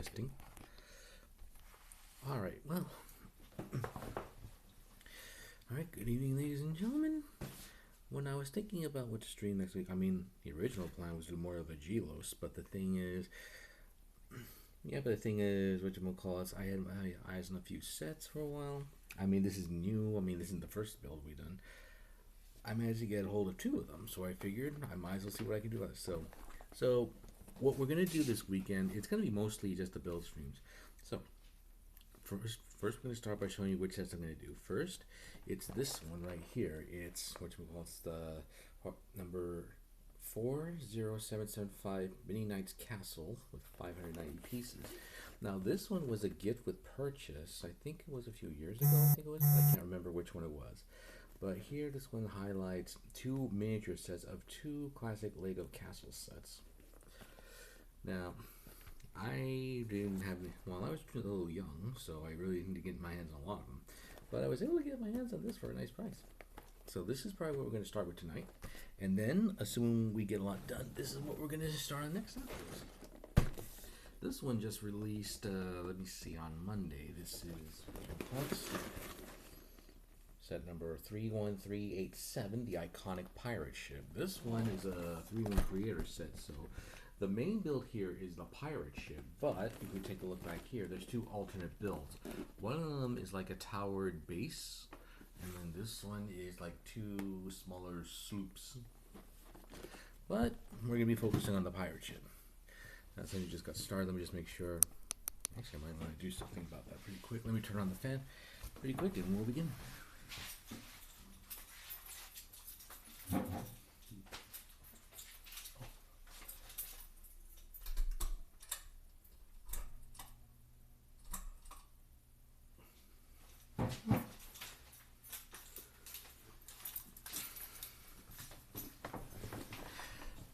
Testing. All right, well. All right, good evening, ladies and gentlemen. When I was thinking about what to stream next week, I mean, the original plan was to do more of a Gelos, but the thing is, whatchamacallit, I had my eyes on a few sets for a while. I mean, this is new. I mean, this isn't the first build we've done. I managed to get a hold of 2 of them, so I figured I might as well see what I can do about it. So what we're going to do this weekend, it's going to be mostly just the build streams. So, First, we're going to start by showing you which sets I'm going to do. First, it's this one right here. It's the number 40775 Mini Knights Castle with 590 pieces. Now, this one was a gift with purchase. I think it was a few years ago. I can't remember which one it was. But here, this one highlights 2 miniature sets of 2 classic Lego castle sets. Now, I didn't have any, well, I was a little young, so I really didn't get my hands on a lot of them. But I was able to get my hands on this for a nice price. So this is probably what we're going to start with tonight. And then, assuming we get a lot done, this is what we're going to start on next episode. This one just released, let me see, on Monday. This is set number 31387, the iconic pirate ship. This one is a 3-1 creator set, so the main build here is the pirate ship, but if we take a look back here, there's 2 alternate builds. One of them is like a towered base, and then this one is like 2 smaller sloops. But we're going to be focusing on the pirate ship. Now, since you just got started, let me just make sure. Actually, I might want to do something about that pretty quick. Let me turn on the fan pretty quick, and we'll begin.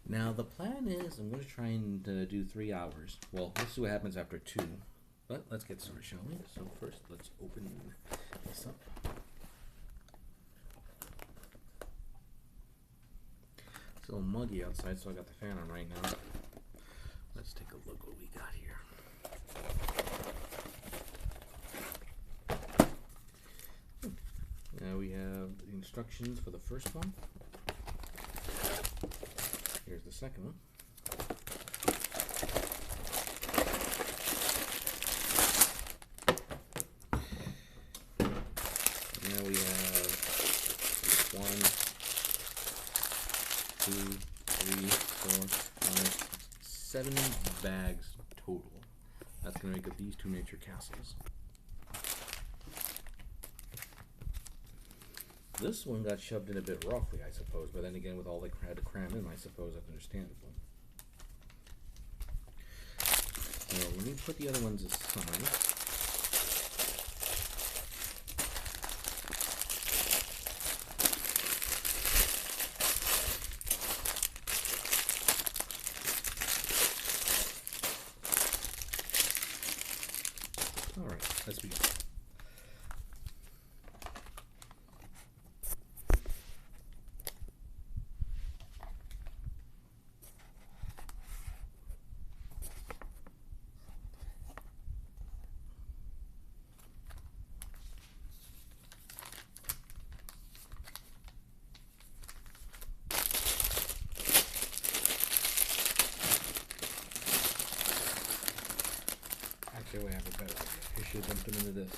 Now the plan is I'm going to try and do 3 hours. Well, let's see what happens after 2. But let's get started, shall we? So first, let's open this up. It's a little muggy outside, so I got the fan on right now. Let's take a look what we got here. Now we have the instructions for the first one. Here's the second one. Now we have 1, 2, 3, 4, 5, 7 bags total. That's going to make up these 2 miniature castles. This one got shoved in a bit roughly, I suppose, but then again, with all they had to cram in, I suppose that's understandable. Now, let me put the other ones aside. All right, let's begin. Actually, I have a better idea. I should dump them into this.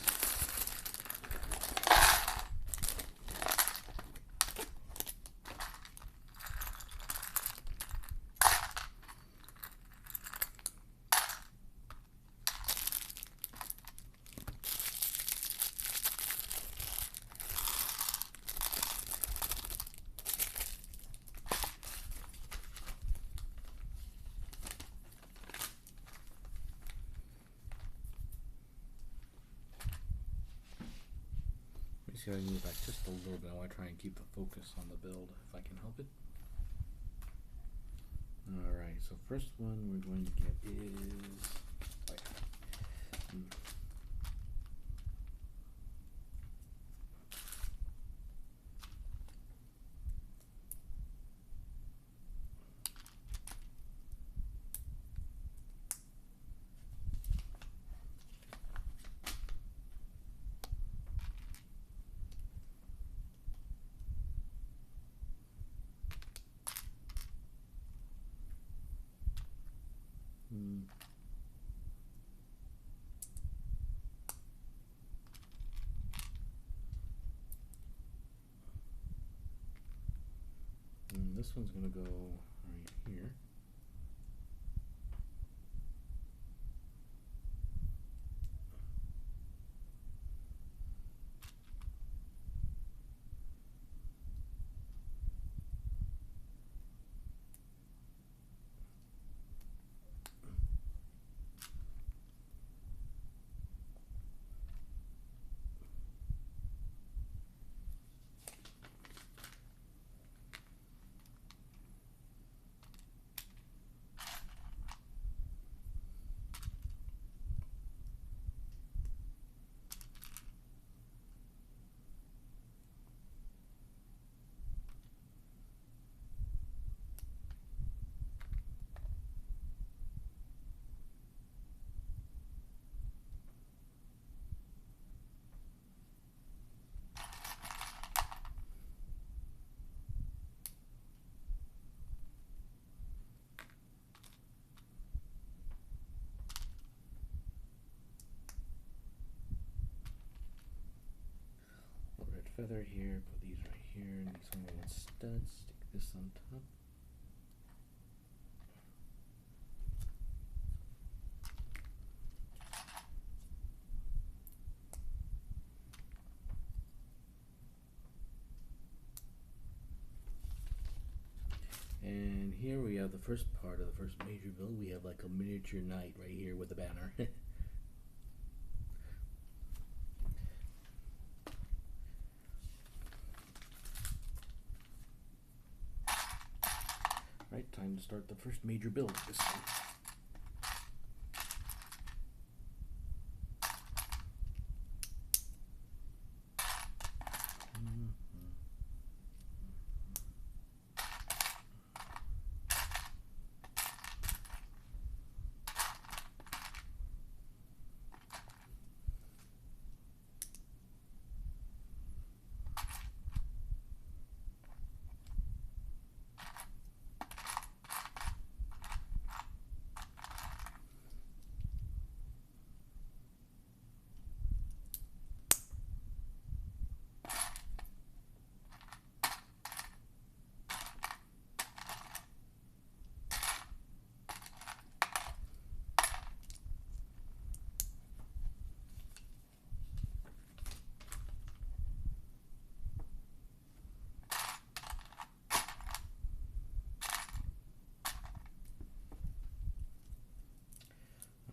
See, I move back just a little bit. I want to try and keep the focus on the build if I can help it. Alright, so first one we're going to get is Hmm. And this one's gonna go right here. Red feather here, put these right here, and these are little studs. Stick this on top. And here we have the first part of the first major build. We have like a miniature knight right here with a banner. Right, time to start the first major build this time.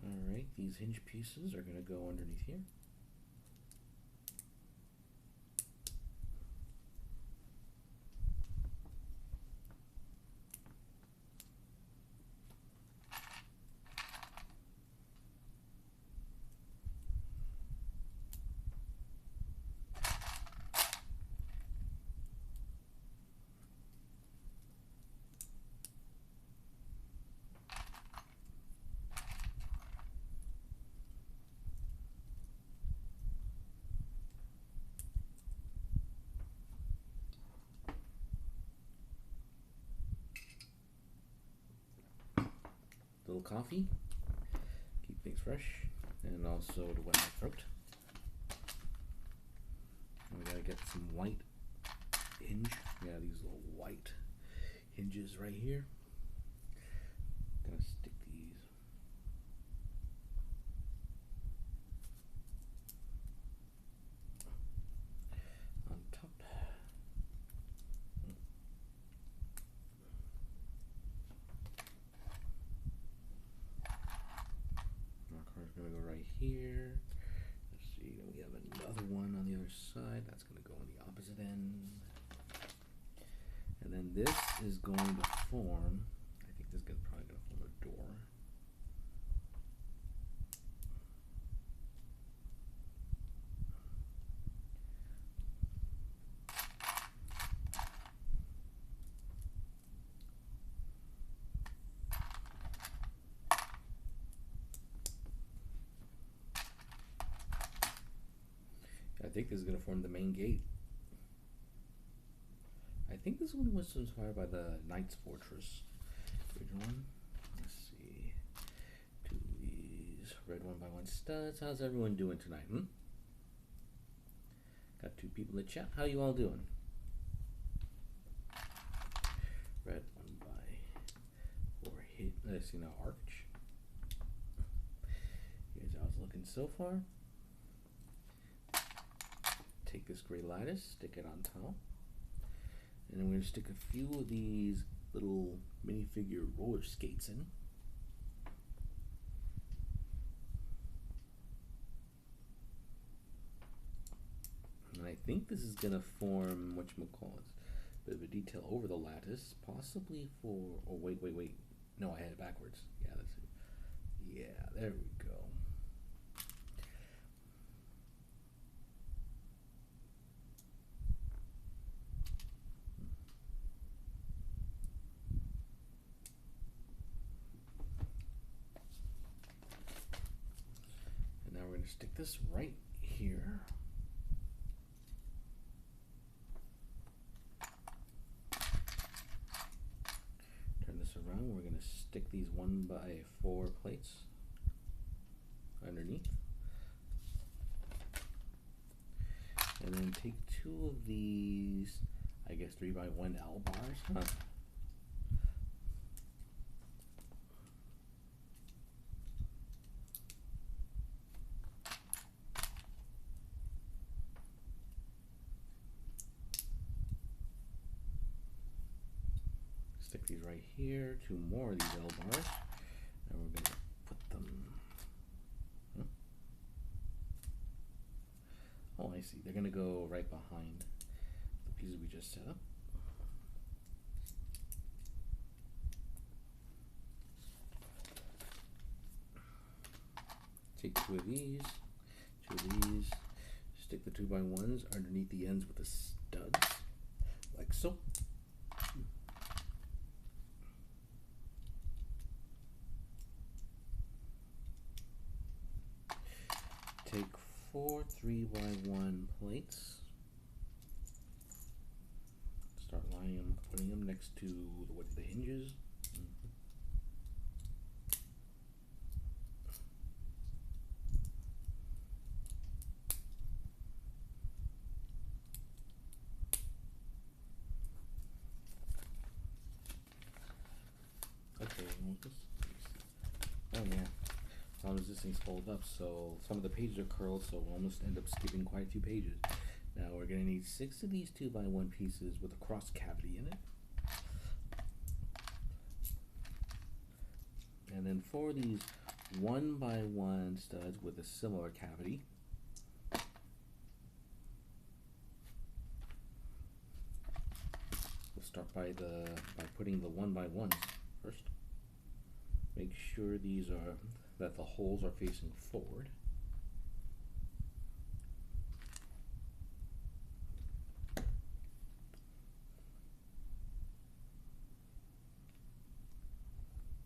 Alright, these hinge pieces are going to go underneath here. Little coffee, keep things fresh, and also to wet my throat. And we gotta get some white hinge. Yeah, these little white hinges right here. Gonna stick these on top. Gonna go right here. Let's see, then we have another one on the other side. That's gonna go on the opposite end. And then this is going to form, I think this is probably gonna form a door. I think this is going to form the main gate. I think this one was inspired by the Knight's Fortress. Which one? Let's see. studs. How's everyone doing tonight? Got 2 people in the chat. How you all doing? Red 1x4 hit. Let's see now, arch. Here's how it's looking so far. Take this gray lattice, stick it on top, and then we're going to stick a few of these little minifigure roller skates in. And I think this is going to form, whatchamacallit, a bit of a detail over the lattice, possibly for, oh wait, no, I had it backwards. Yeah, that's it. Yeah, there we go. And now we're going to stick this right here. Around, we're going to stick these 1x4 plates underneath, and then take 2 of these, I guess 3x1 L bars, Stick these right here, 2 more of these L bars, and we're going to put them. Oh, I see. They're going to go right behind the pieces we just set up. Take 2 of these, stick the 2x1s underneath the ends with the studs, like so. Take 4 3x1 plates. Start lining them, putting them next to the hinges. Okay, oh yeah. As this thing's folded up, so some of the pages are curled, so we'll almost end up skipping quite a few pages. Now we're going to need 6 of these 2x1 pieces with a cross cavity in it, and then 4 of these 1x1 studs with a similar cavity. We'll start by putting the 1x1s first. Make sure these are that the holes are facing forward.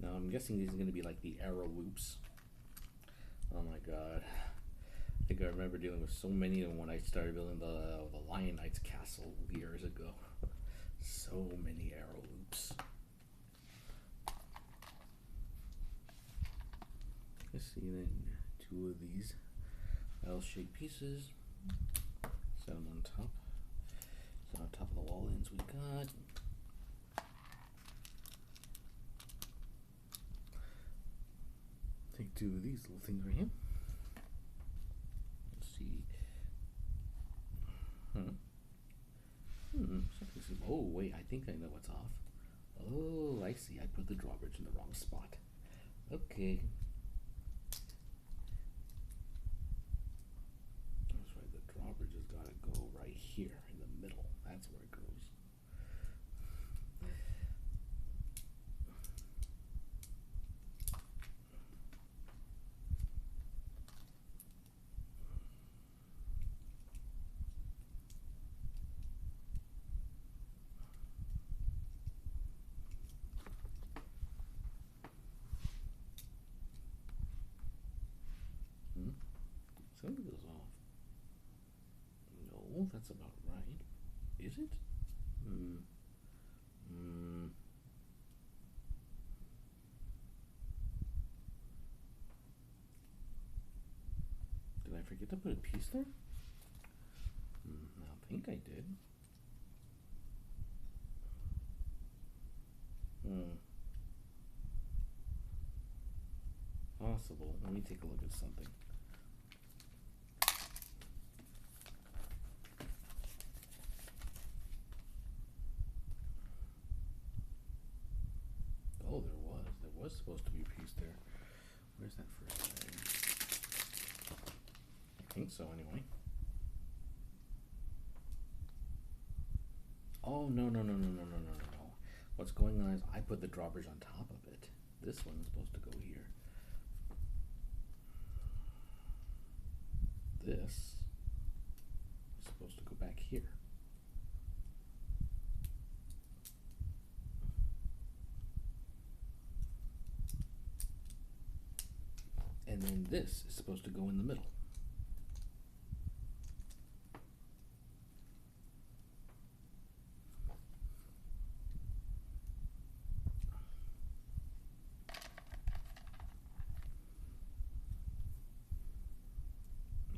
Now I'm guessing these are going to be like the arrow loops. Oh my god. I think I remember dealing with so many of them when I started building the Lion Knight's castle years ago. So many arrow loops. Let's see, then 2 of these L-shaped pieces, set them on top. So on top of the wall ends we got. Take 2 of these little things right here. Let's see. Oh wait, I think I know what's off. Oh, I see. I put the drawbridge in the wrong spot. Okay. Drawbridge has got to go right here in the middle. That's where it goes. Something goes off. No, that's about right. Is it? forget to put a piece there? I think I did. Possible. Let me take a look at something. Oh, there was. There was supposed to be a piece there. Where's that first thing? I think so, anyway. Oh, no. What's going on is I put the drawbridge on top of it. This one is supposed to go here. This is supposed to go back here. And then this is supposed to go in the middle.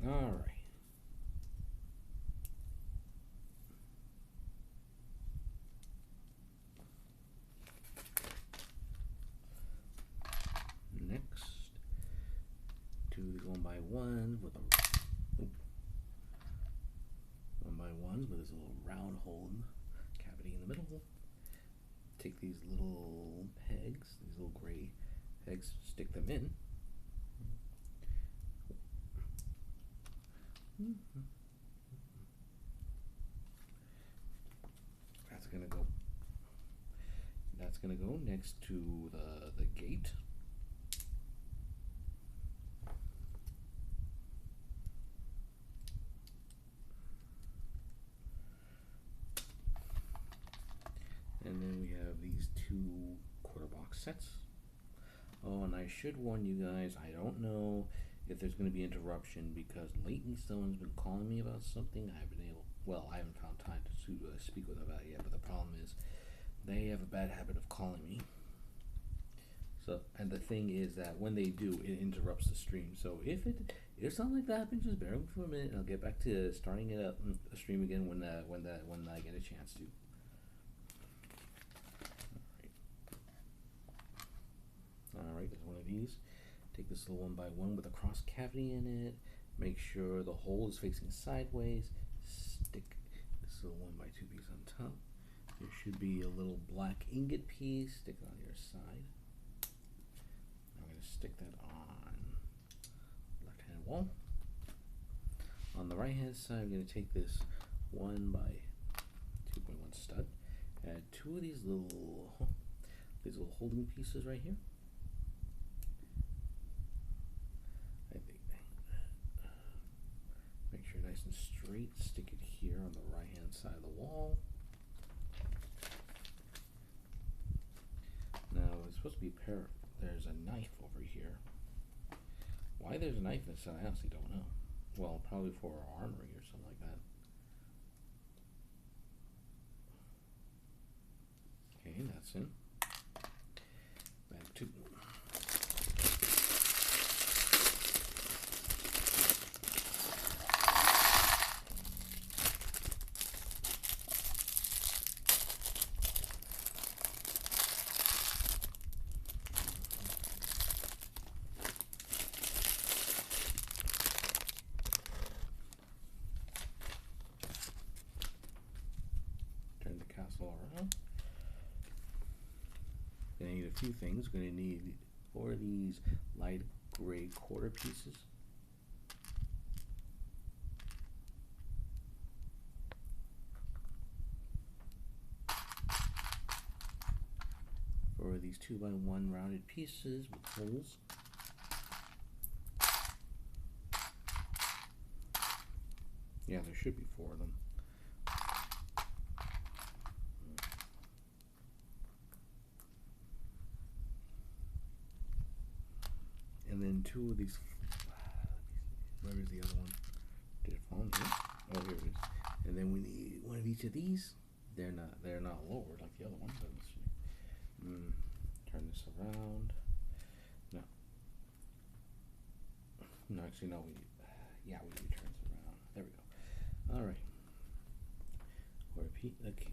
All right. Next, do these one by one with a this little round hole cavity in the middle. Take these little pegs, these little gray pegs, stick them in. That's gonna go next to the gate. And then we have these two quarter box sets. Oh, and I should warn you guys, I don't know if there's going to be interruption because lately someone's been calling me about something. I haven't found time to speak with them about it yet, but the problem is they have a bad habit of calling me. So, and the thing is that when they do, it interrupts the stream. So if something like that happens, just bear with me for a minute and I'll get back to starting it up the stream again when I get a chance to. Alright, there's one of these. Take this little one by one with a cross cavity in it. Make sure the hole is facing sideways. Stick this little 1x2 piece on top. There should be a little black ingot piece. Stick it on your side. I'm going to stick that on the left-hand wall. On the right-hand side, I'm going to take this 1x2.1 stud. Add two of these little holding pieces right here. Make sure nice and straight. Stick it here on the right-hand side of the wall. Now it's supposed to be there's a knife over here. Why there's a knife inside, I honestly don't know. Well, probably for armory or something like that. Okay, that's in. Back to around. Gonna need a few things. Gonna need 4 of these light gray quarter pieces. Four of these 2x1 rounded pieces with holes. Yeah, there should be 4 of them. And then 2 of these. Where is the other one? Did it fall in here? Oh, here it is. And then we need 1 of each of these. They're not lowered like the other one. But let's see. Turn this around. No, actually no. Yeah, we turn it around. There we go. All right. Repeat the key.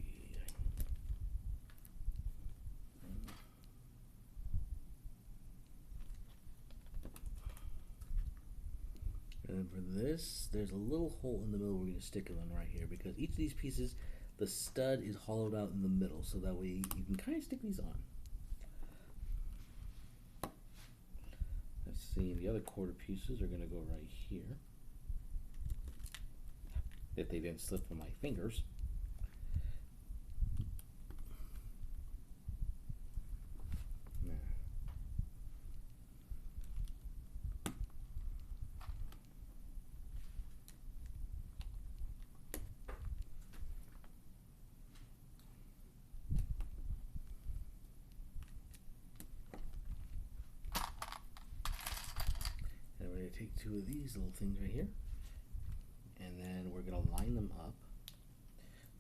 And for this, there's a little hole in the middle we're going to stick it on right here, because each of these pieces, the stud is hollowed out in the middle, so that way you can kind of stick these on. Let's see, the other quarter pieces are going to go right here, if they didn't slip from my fingers. Take two of these little things right here, and then we're going to line them up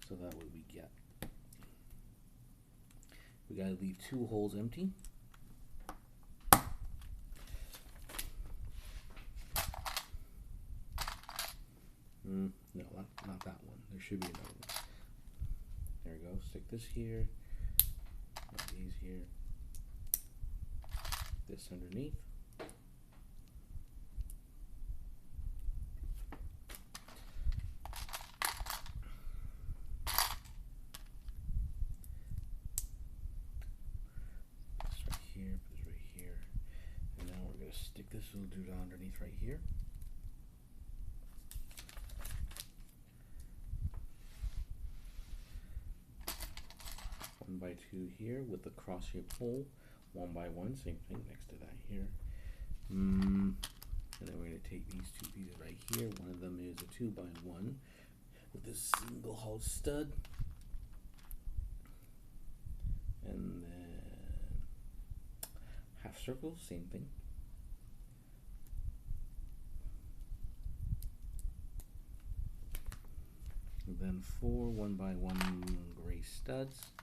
so that way we got to leave two holes empty. No, not that one. There should be another one. There we go. Stick this here, these here, this underneath. Stick this little dude underneath right here. One by two here with the cross-shaped hole. One by one, same thing next to that here. And then we're going to take these two pieces right here. One of them is a 2x1 with this single hull stud. And then half circle, same thing. And then 4 1x1 gray studs.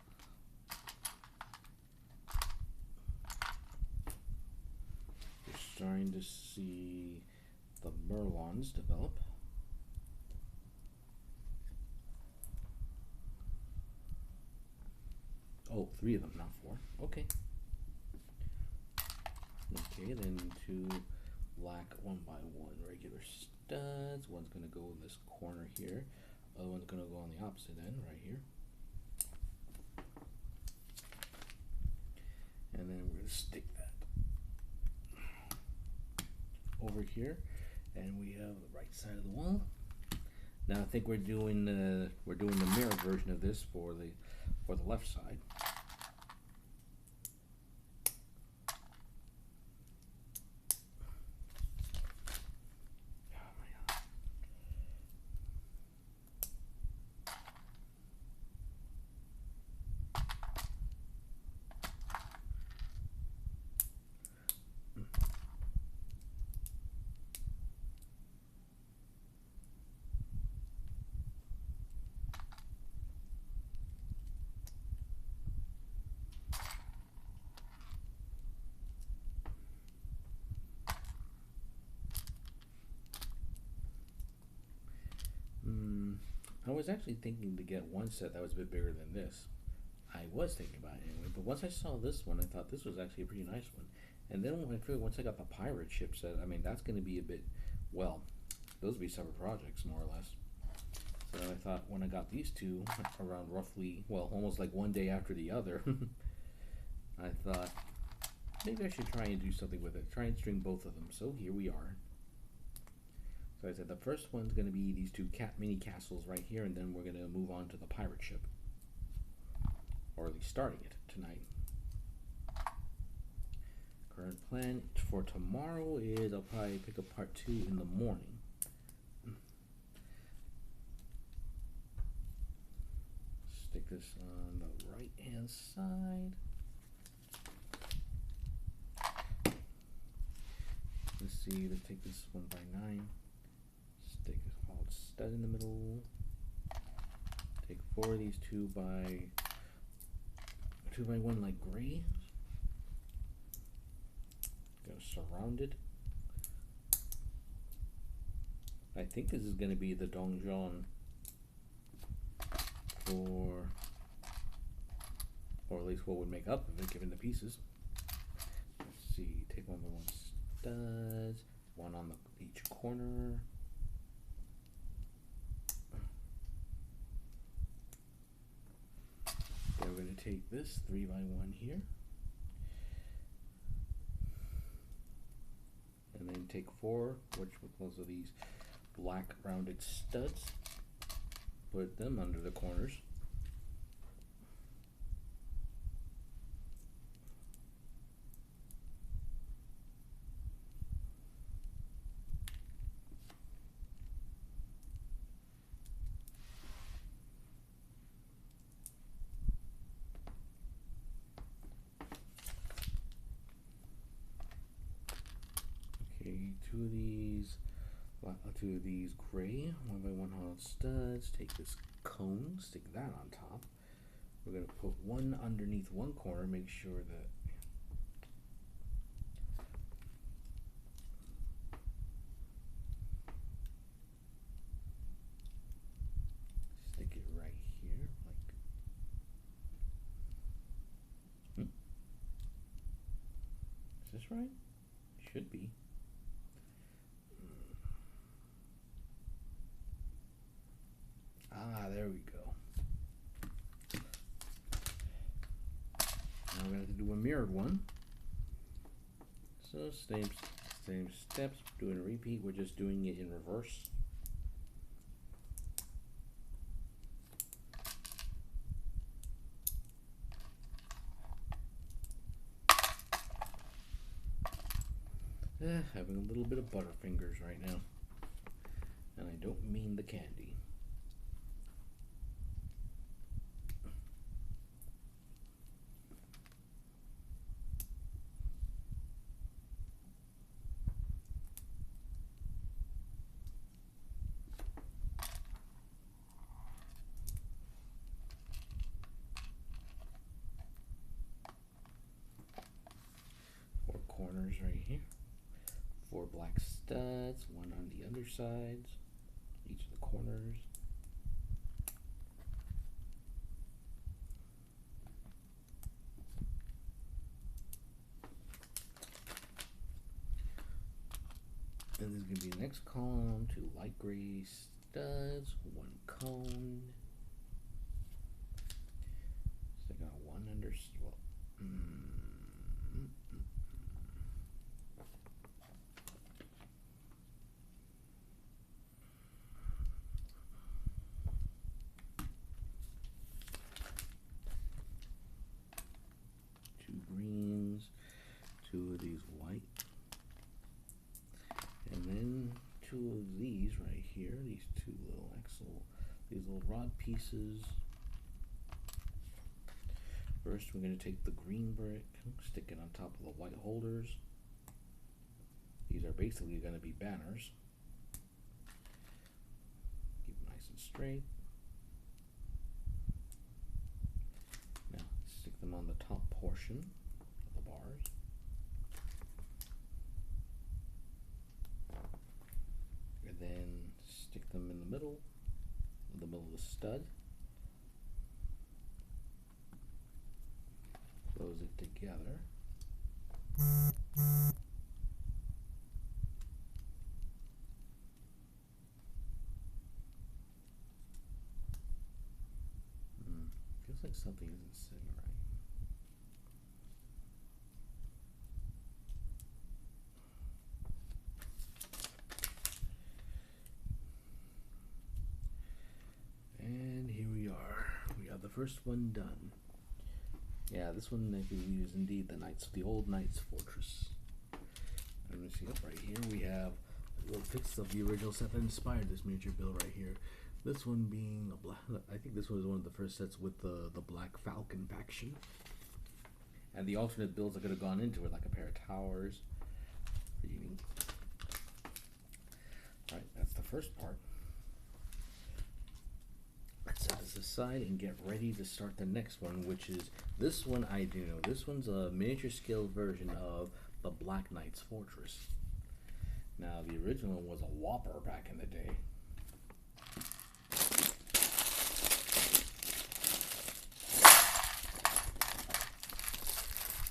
We're starting to see the merlons develop. Oh, 3 of them, not 4. Okay. Okay, then 2 black 1x1 regular studs. One's going to go in this corner here. Other one's going to go on the opposite end right here. And then we're going to stick that over here, and we have the right side of the wall. Now I think we're doing the mirror version of this for the left side. I was actually thinking to get one set that was a bit bigger than this. I was thinking about it anyway, but once I saw this one, I thought this was actually a pretty nice one. And then when I figured once I got the pirate ship set, I mean, that's going to be a bit, well, those would be separate projects, more or less. So I thought when I got these two around roughly, well, almost like one day after the other, I thought maybe I should try and do something with it, try and string both of them. So here we are. So I said the first one's going to be these two mini castles right here, and then we're going to move on to the pirate ship. Or at least starting it tonight. Current plan for tomorrow is I'll probably pick up part 2 in the morning. Stick this on the right hand side. Let's see, let's take this 1x9. Stick a solid stud in the middle. Take 4 of these 2x1 like gray. Go surround it. I think this is going to be the donjon for, or at least what would make up of it given the pieces. Let's see, take 1 by 1 studs, 1 on each corner. Then we're going to take this 3 by 1 here. And then take 4, which was of these black rounded studs. Put them under the corners. Okay, two of these gray 1 by 1 hollow studs. Take this cone, stick that on top. We're going to put 1 underneath 1 corner, make sure that stick it right here, like Is this right? Should be. Ah, there we go. Now we're going to have to do a mirrored one. So same steps, doing a repeat. We're just doing it in reverse. Having a little bit of butterfingers right now. And I don't mean the candy. Four corners right here. 4 black studs, 1 on the undersides, each of the corners. And there's going to be the next column, 2 light gray studs, 1 cone. So I got 1 under, well, greens, 2 of these white, and then 2 of these right here, these 2 little these little rod pieces. First we're going to take the green brick, stick it on top of the white holders. These are basically going to be banners. Keep it nice and straight. Now stick them on the top portion of the bars. And then stick them in the middle of the stud. Close it together. Feels like something isn't sitting right. And here we are. We got the first one done. Yeah, this one I believe is indeed the old Knight's Fortress. And you see up right here we have a little pics of the original set that inspired this miniature build right here. This one being a black, I think this one was one of the first sets with the black falcon faction. And the alternate builds that could have gone into it, like a pair of towers. Alright, that's the first part. Let's set this aside and get ready to start the next one, which is this one. I do know this one's a miniature scale version of the Black Knight's Fortress. Now the original was a whopper back in the day.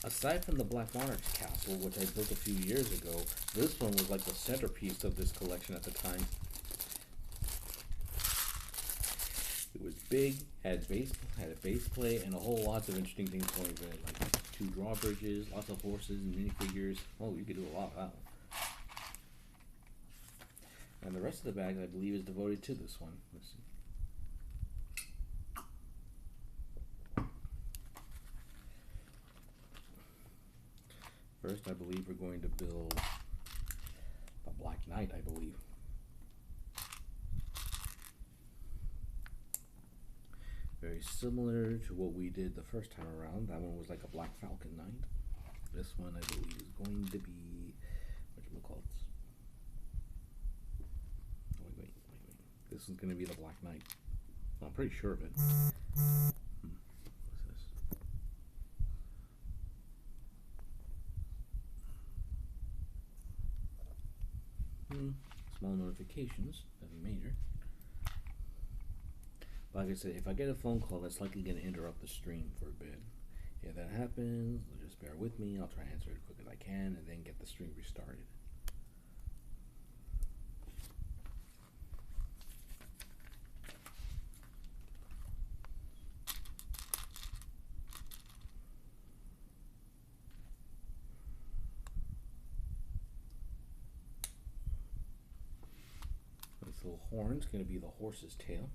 Aside from the Black Monarch's castle, which I built a few years ago, this one was like the centerpiece of this collection at the time. It was big, had a base plate, and a whole lot of interesting things going with it, like 2 drawbridges, lots of horses and minifigures. Oh, you could do a lot of that one. And the rest of the bag, I believe, is devoted to this one. Let's see. First, I believe we're going to build a Black Knight, I believe. Very similar to what we did the first time around. That one was like a Black Falcon Knight. This one, I believe, is going to be, whatchamacallit? Wait. This is going to be the Black Knight. Well, I'm pretty sure of it. What's this? Small notifications, nothing major. Like I said, if I get a phone call, that's likely going to interrupt the stream for a bit. If that happens, just bear with me. I'll try to answer it as quick as I can and then get the stream restarted. This little horn's going to be the horse's tail.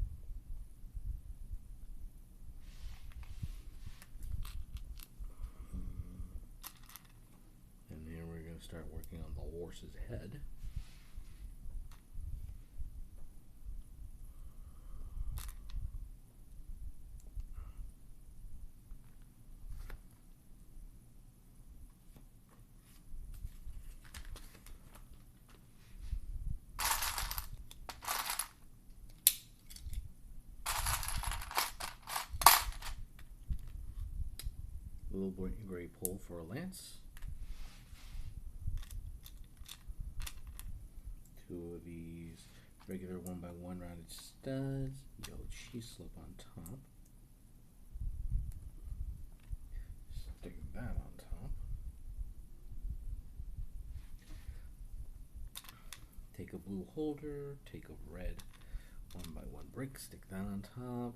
Start working on the horse's head. Little gray pole for a lance. 2 of these regular 1x1 rounded studs, yellow cheese slip on top. Stick that on top. Take a blue holder, take a red 1x1 brick, stick that on top.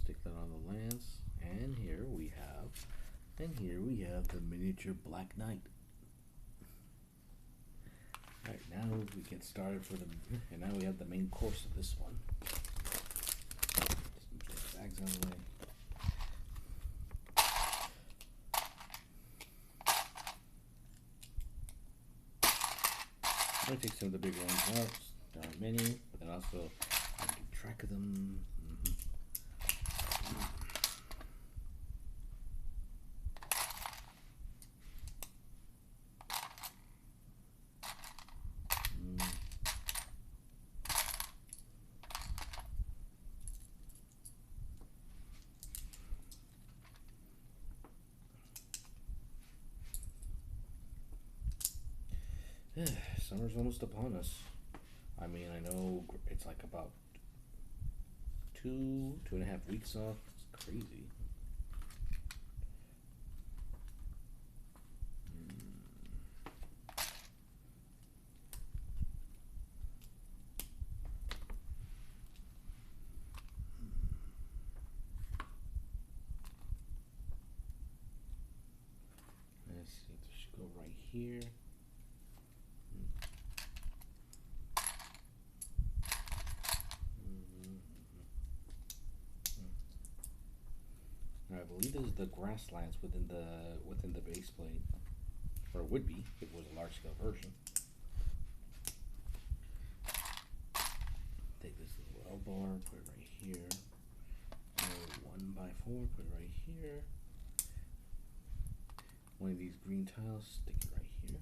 Stick that on the lance, and here we have the miniature Black Knight. Alright, now we get started and now we have the main course of this one. Just move the bags out of the way. I'm going to take some of the bigger ones out. There aren't many, but then also I can keep track of them. Summer's almost upon us. I mean, I know it's like about 2.5 weeks off. It's crazy. Let's see, this should go right here. I believe this is the grass lance within the base plate, or it would be if it was a large scale version. Take this little L bar, put it right here. 1x4, put it right here. One of these green tiles, stick it right here.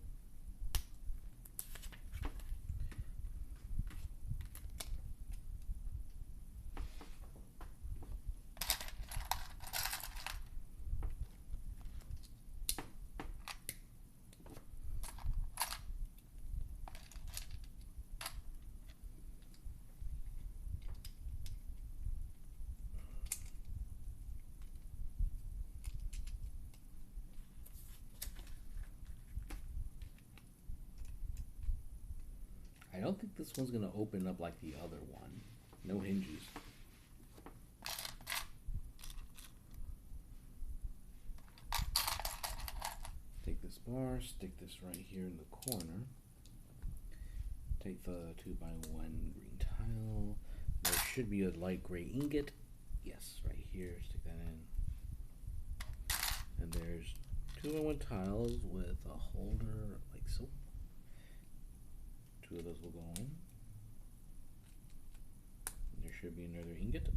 don't think this one's gonna open up like the other one. No hinges. Take this bar, stick this right here in the corner. Take the 2x1 green tile. There should be a light gray ingot. Yes, right here. Stick that in. And there's 2x1 tiles with a holder like so. 2 of those will go in. And there should be another ingot.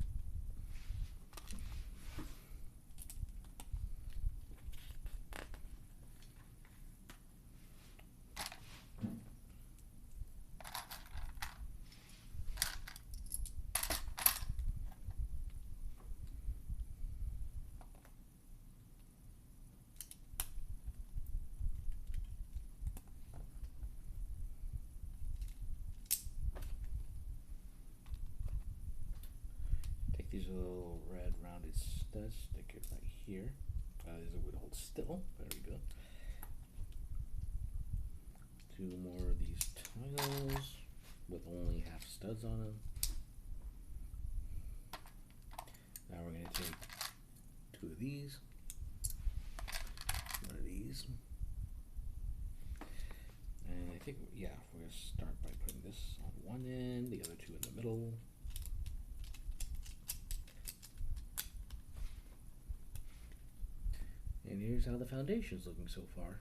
These little red rounded studs, stick it right here. These would hold still. There we go. 2 more of these tiles with only half studs on them. Now we're going to take 2 of these, 1 of these, and I think, yeah, we're going to start by putting this on one end, the other 2 in the middle. And here's how the foundation's looking so far.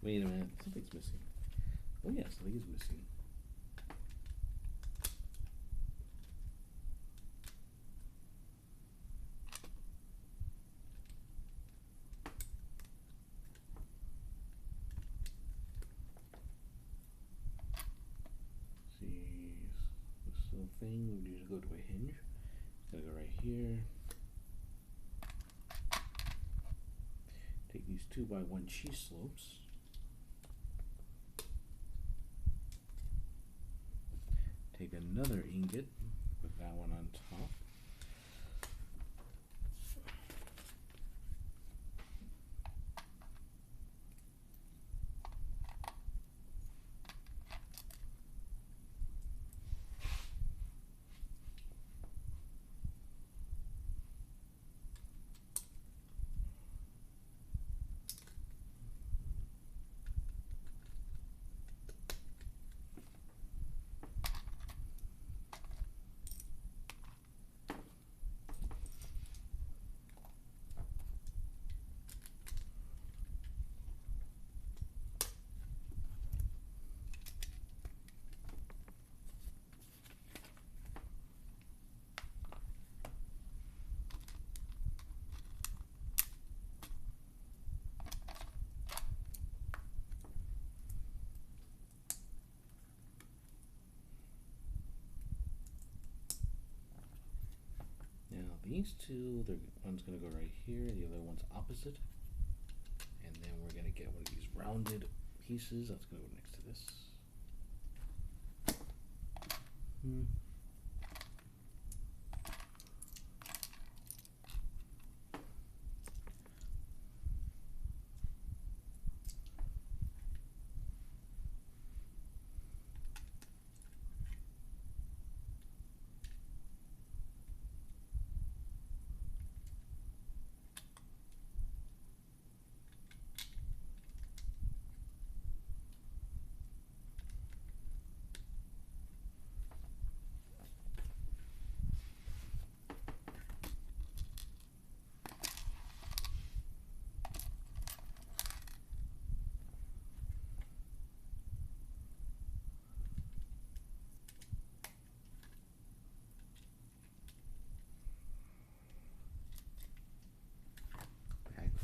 Wait a minute, something's missing. Oh yeah, something is missing. Thing, we just go to a hinge. It's gonna go right here. Take these 2x1 cheese slopes. Take another ingot, put that one on top. These 2, one's going to go right here, the other one's opposite. And then we're going to get one of these rounded pieces that's going to go next to this.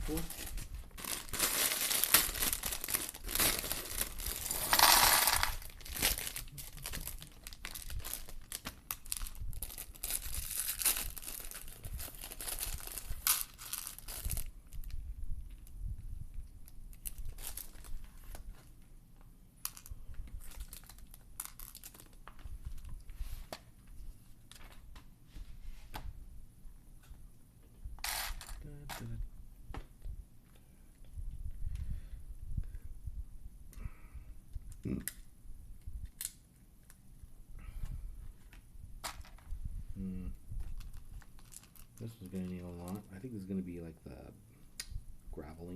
Cool. Mm. Mm. This is going to need a lot. I think this is going to be like the gravel.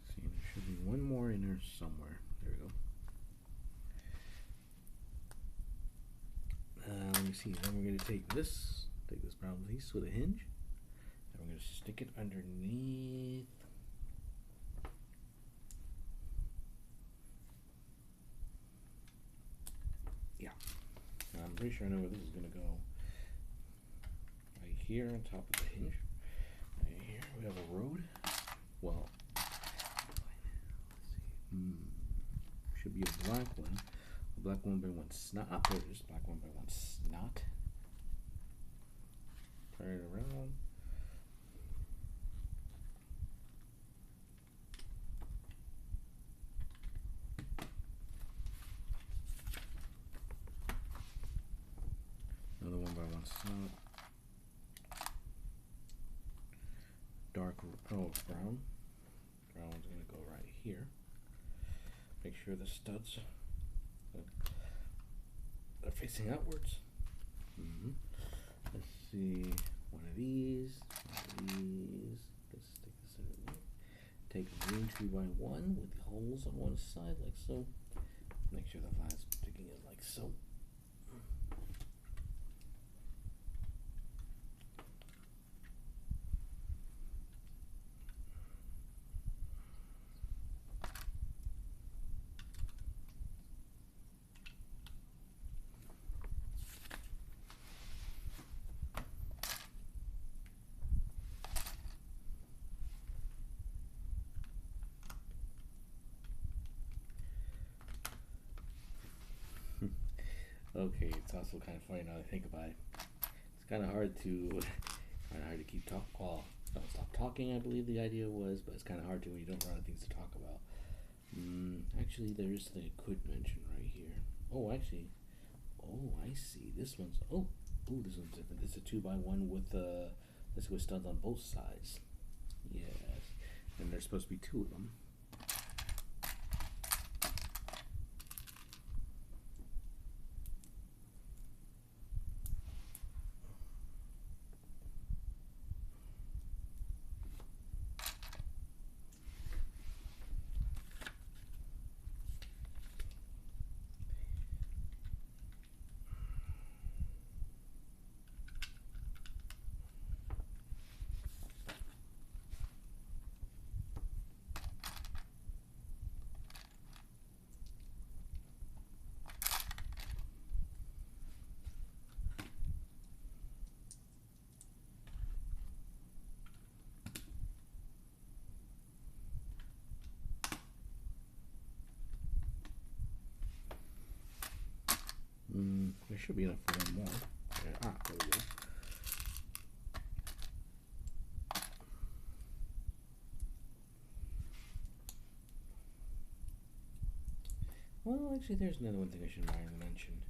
See, there should be one more in there somewhere. There we go. Let me see. Then we're going to take this brown piece with a hinge, and we're going to stick it underneath. Yeah, I'm pretty sure I know where this is going to go. Right here on top of the hinge. Right here we have a road. Well, let's see. Should be a black one. A black one by one snot. There it is. Black one by one snot. Turn it around. Another one by one snot. Dark, oh, it's brown. Brown one's going to go right here. Make sure the studs are facing outwards. Let's see, one of these. Let's stick this in there. Take a green 2x1 with the holes on one side, like so. Make sure the vine's sticking in like so. Okay, it's also kind of funny now that I think about it. It's kind of hard to keep talking. Well, don't stop talking, I believe the idea was, but it's kind of hard to when you don't run out of things to talk about. Actually, there is something I could mention right here. Oh, actually, I see. This one's, this one's different. It's a 2x1 with studs on both sides. Yes, and there's supposed to be two of them. There should be enough for one more. There we go. Well, actually, there's another one thing I should mention.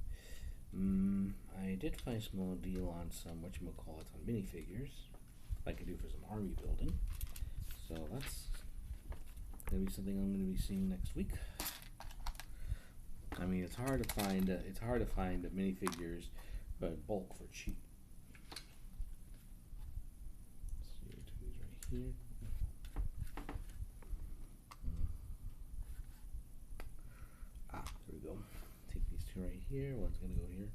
I did find a small deal on some whatchamacallit on minifigures. I could do for some army building. So that's gonna be something I'm gonna be seeing next week. I mean, it's hard to find minifigures, but bulk for cheap. Let's see, these right here. There we go. Take these two right here. One's gonna go here.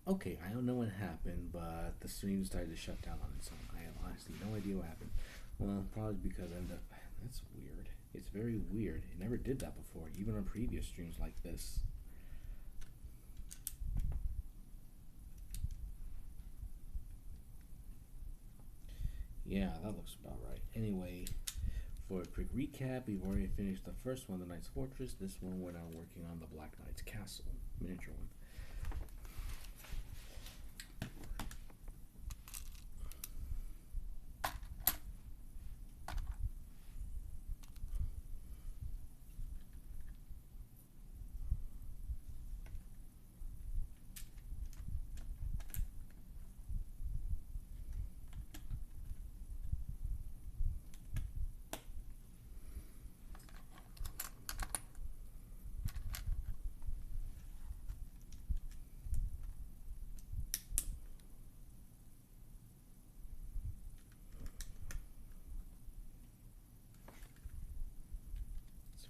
Okay, I don't know what happened, but the stream started to shut down on its own. I have honestly no idea what happened. Well, probably because I ended up. That's weird. It's very weird. It never did that before, even on previous streams like this. Yeah, that looks about right. Anyway, for a quick recap, we've already finished the first one, the Knight's Fortress. This one, we're now working on the Black Knight's Castle, miniature one.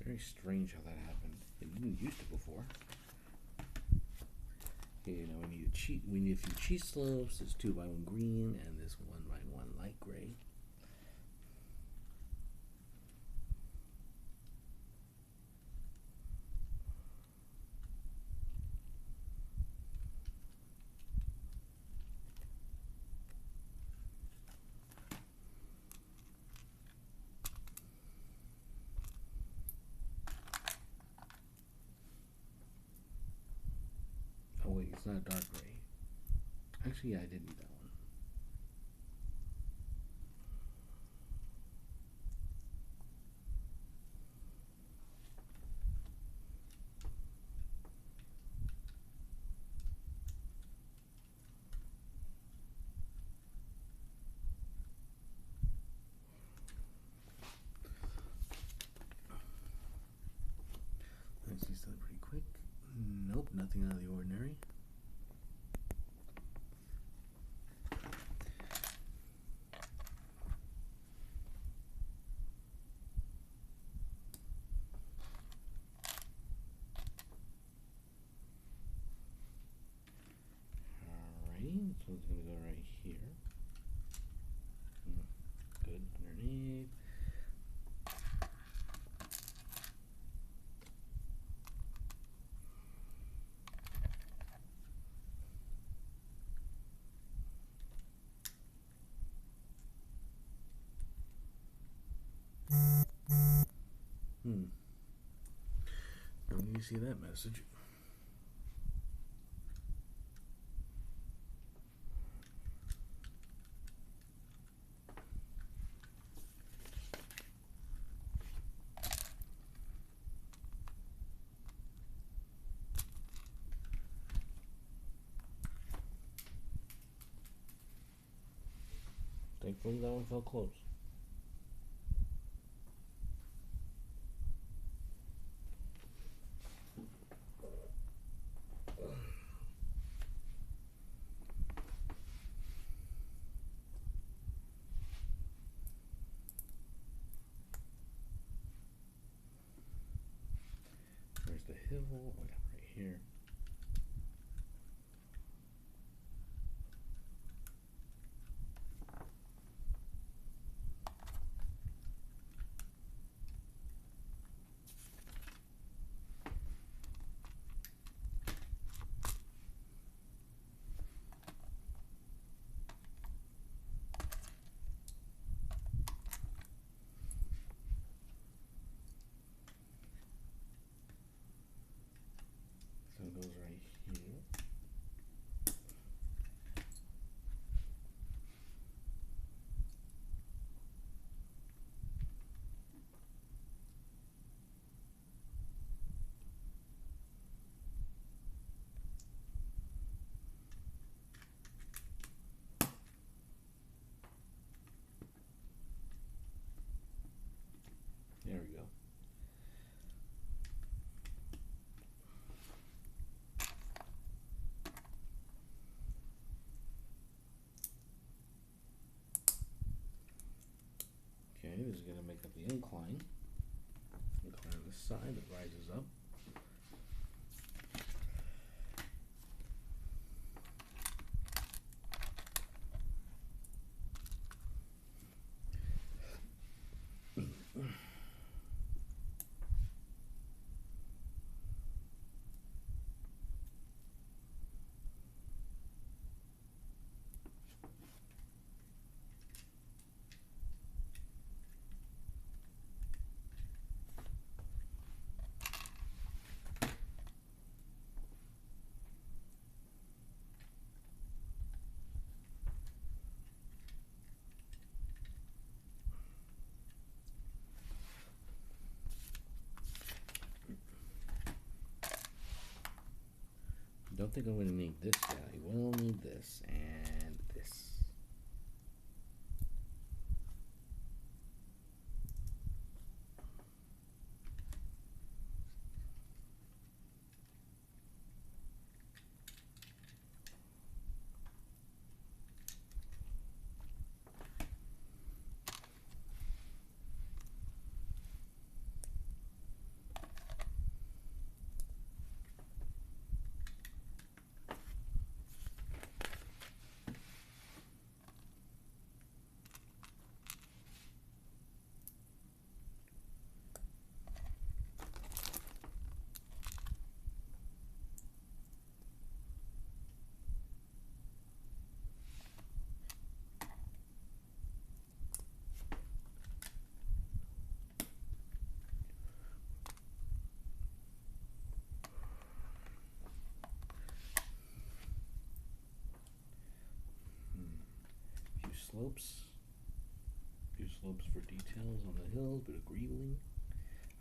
Very strange how that happened. It didn't used to before. Okay, now we need a cheat. We need a few cheat slopes. This 2x1 green and this 1x1 light gray. Oh wait, it's not a dark gray. Actually, yeah, I did need that one. Let's see something pretty quick. Nope, nothing out of the ordinary. Alright, so it's going to go right here. Good, underneath. When do you see that message? Thankfully that one fell close. Where's the hill? Oh yeah, right here. So it goes right here. There we go. Okay, this is going to make up the incline. Incline on the side that rises up. Don't think I'm going to need this guy. We'll need this and this. Slopes. A few slopes for details on the hills, bit of greebling.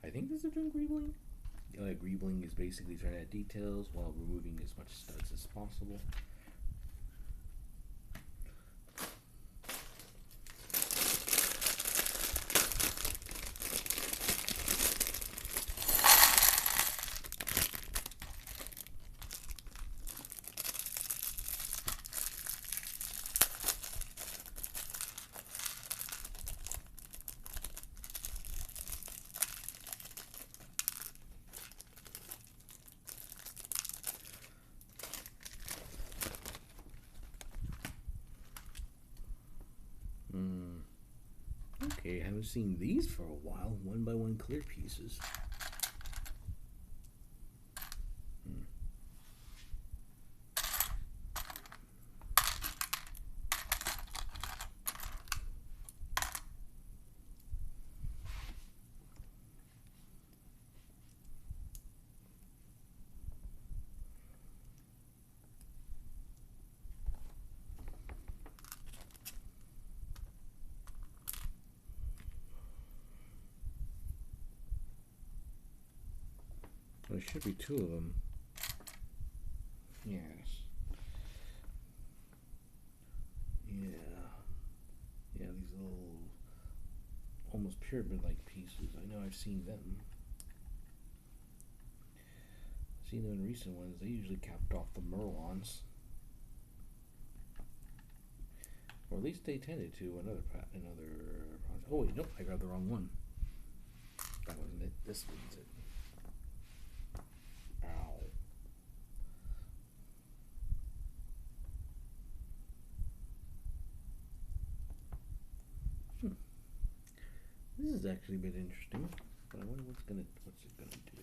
I think this is doing greebling. Greebling is basically trying to add details while removing as much studs as possible. Okay, I haven't seen these for a while. 1x1 clear pieces. There should be two of them. Yes. Yeah. Yeah, these little almost pyramid-like pieces. I know I've seen them. I've seen them in recent ones. They usually capped off the Merlons. Or at least they tended to another oh wait, nope, I grabbed the wrong one. That wasn't it. This one's it. Ow. This is actually a bit interesting, but I wonder what's it gonna do.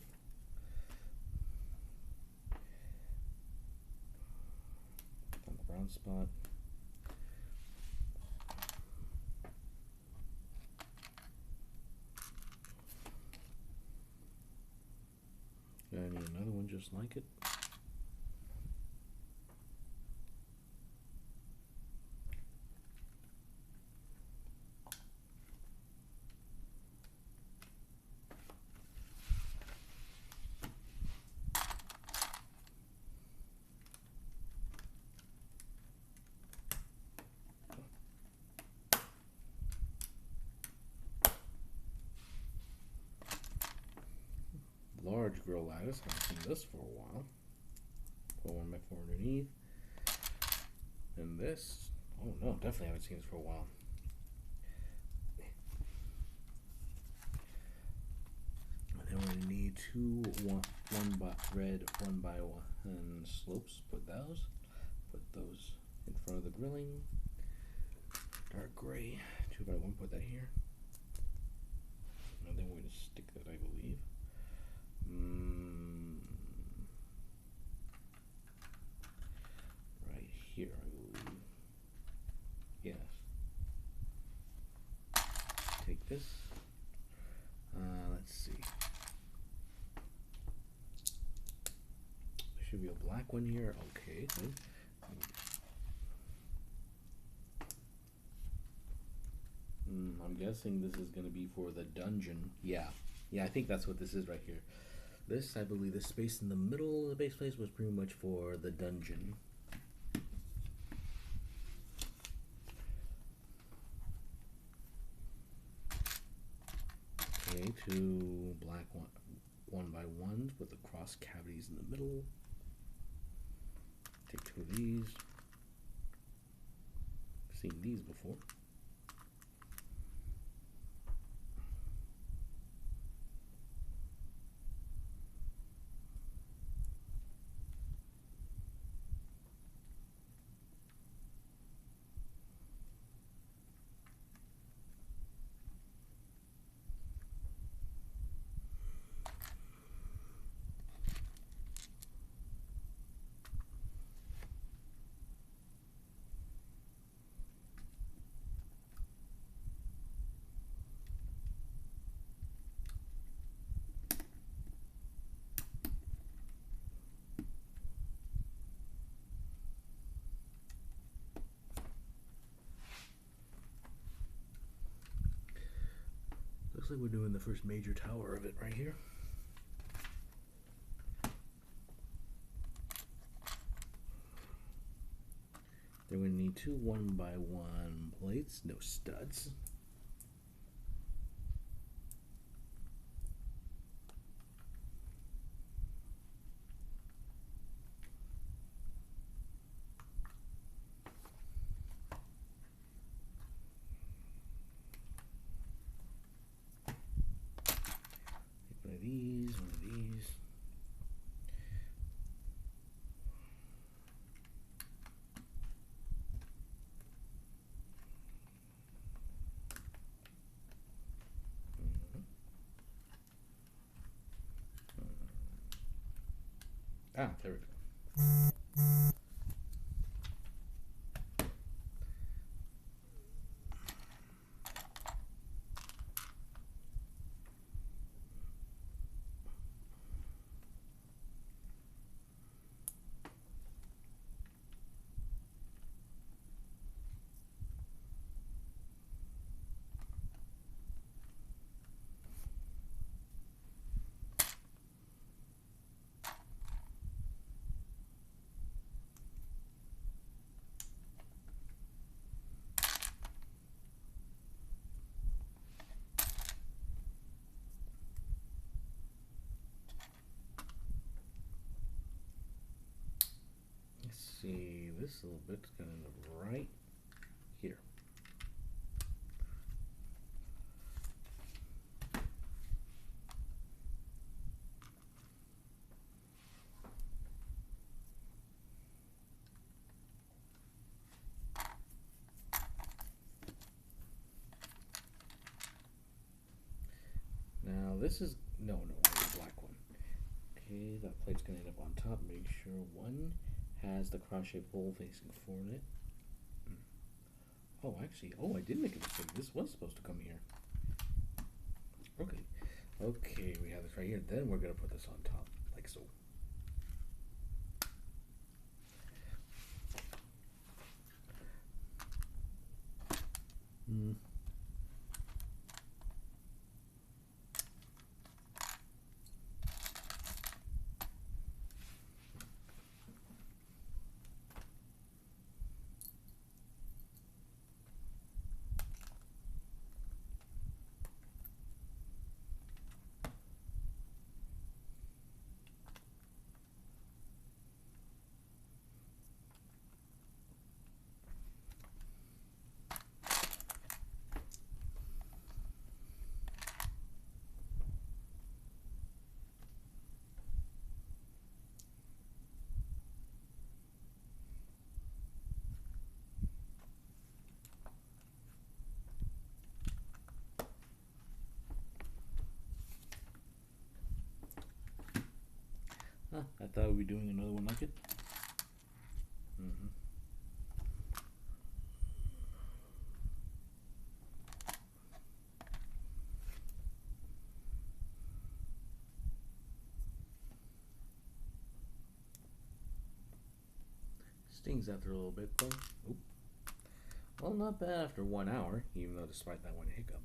On the brown spot. I need another one just like it. Large grill lattice, I haven't seen this for a while. Pull 1x4 underneath. And this, oh no, definitely haven't seen this for a while. And then we're gonna need two one by red, 1x1 slopes. Put those in front of the grilling. Dark gray, 2x1, put that here. And then we're gonna stick that, I believe. Right here, I believe. Yes. Take this. Let's see. There should be a black one here. Okay. Good. I'm guessing this is going to be for the dungeon. Yeah. Yeah, I think that's what this is right here. This, I believe, the space in the middle of the base place was pretty much for the dungeon. Okay, two black one by ones with the cross cavities in the middle. Take two of these. Seen these before. Looks like we're doing the first major tower of it right here. Then we need two 1x1 plates, no studs. One of these, one of these. Ah, there we go. See, this little bit's gonna end up right here. Now this is no, the black one. Okay, that plate's gonna end up on top. Make sure one has the cross-shaped hole facing forward it. Oh, actually, I did make a mistake. This was supposed to come here. Okay, we have this right here. Then we're gonna put this on top, like so. I thought we'd be doing another one like it. Stings after a little bit though. Oop. Well, not bad after 1 hour, even though despite that one hiccup.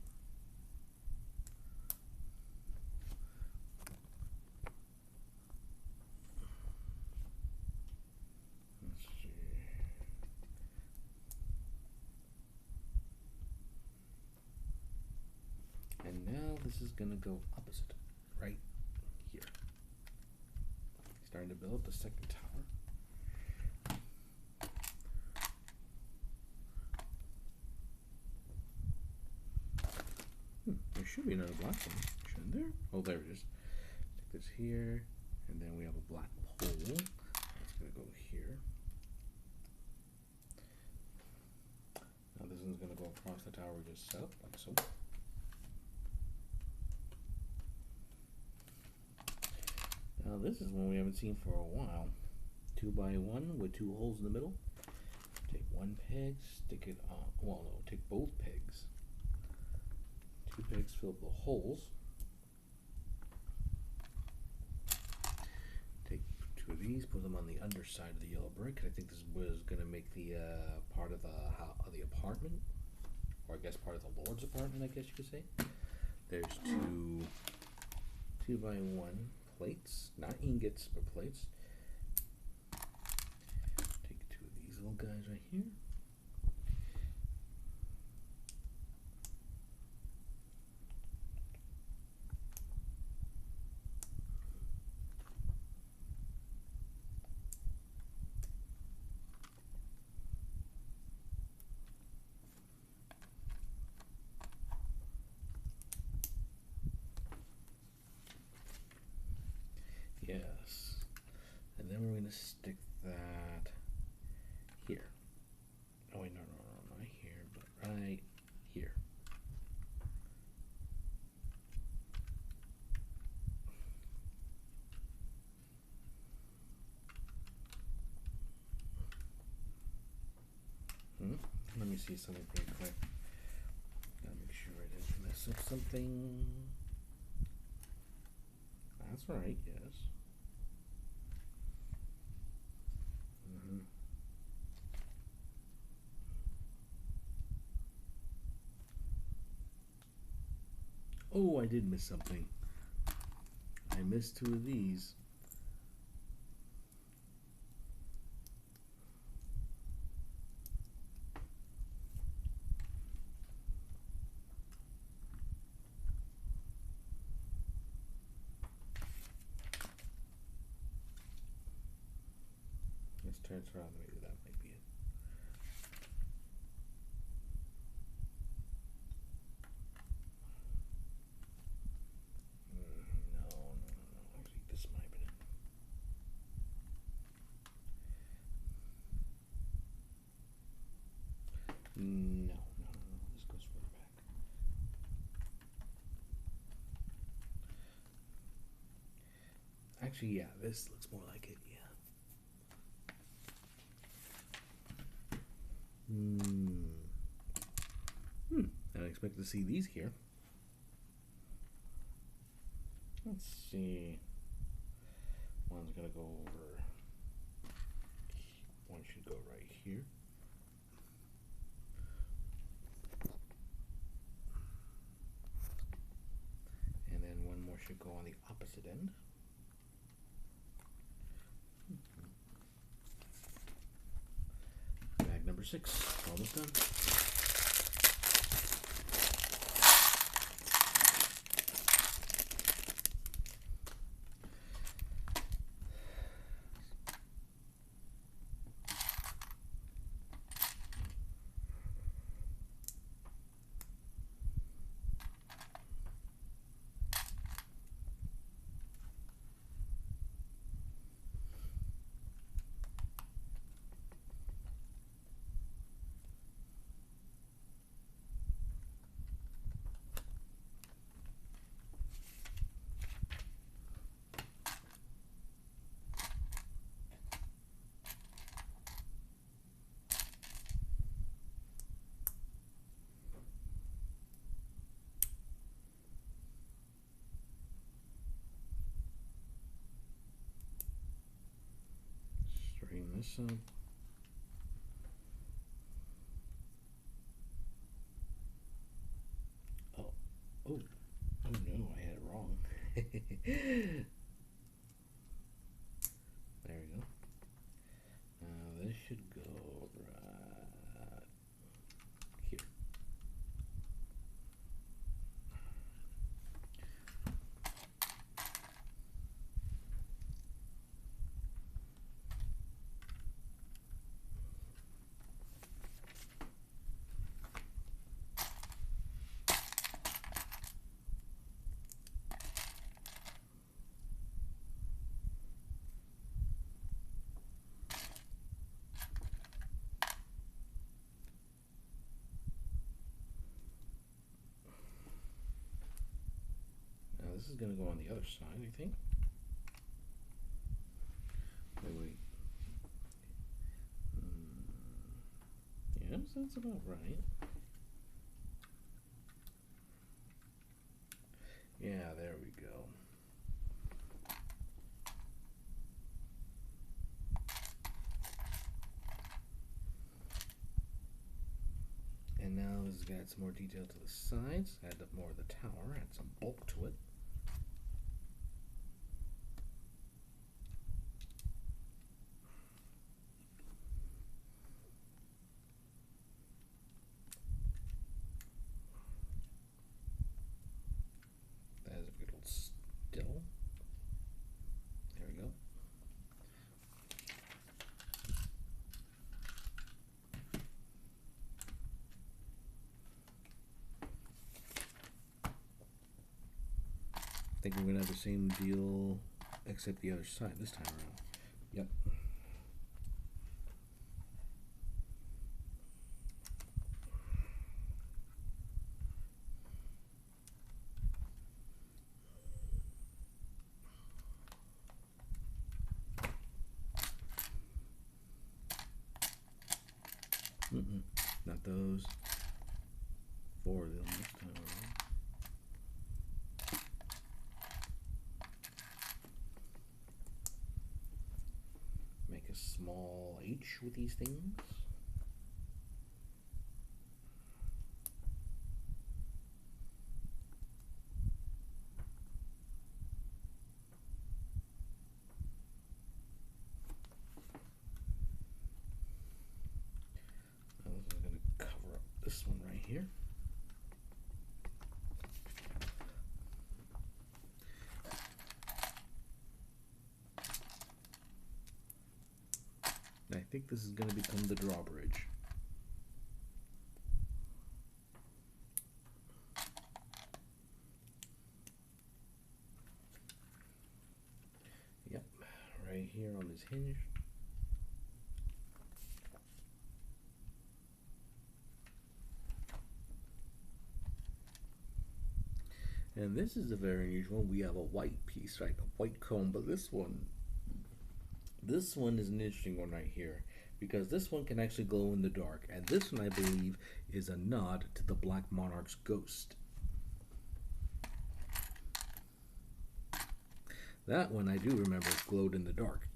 this is gonna go opposite, right here. Starting to build up the second tower. There should be another black one, shouldn't there? Oh, there it is. Stick this here, and then we have a black pole. It's gonna go here. Now this one's gonna go across the tower we just set up, like so. Now this is one we haven't seen for a while. 2x1 with 2 holes in the middle. Take one peg, stick it on. Well, no, take both pegs. 2 pegs fill up the holes. Take 2 of these, put them on the underside of the yellow brick. I think this was going to make the part of the apartment, or I guess part of the Lord's apartment, I guess you could say. There's 2x1 plates, not ingots, but plates. Take 2 of these little guys right here. Yes, and then we're going to stick that here. Oh wait, no, not here, but right here. Let me see something pretty quick. Gotta make sure I didn't mess up something. That's right, yes. Oh, I did miss something. I missed 2 of these. Let's turn it around. Maybe that might be it. No. I think this might have been it. No. This goes further back. Actually, yeah, this looks more like it. Yeah. I didn't expect to see these here. Let's see. One's gonna go over. One should go right here. And then one more should go on the opposite end. Bag number 6, almost done. Straighten this up. Oh no, I had it wrong. There we go. Now this should go right here. this is going to go on the other side, I think. Wait. Yes, that's about right. Yeah, there we go. And now let's add some more detail to the sides, add up more of the tower, add some bulk to it. That is a good old still. There we go. I think we're going to have the same deal except the other side this time around. Yep. Not those. 4 of them this time around. Make a small H with these things. This one right here. And I think this is going to become the drawbridge. Yep, right here on this hinge. And this is a very unusual one. We have a white piece, right? A white cone, but this one is an interesting one right here, because this one can actually glow in the dark, and this one I believe is a nod to the Black Monarch's ghost. That one I do remember glowed in the dark.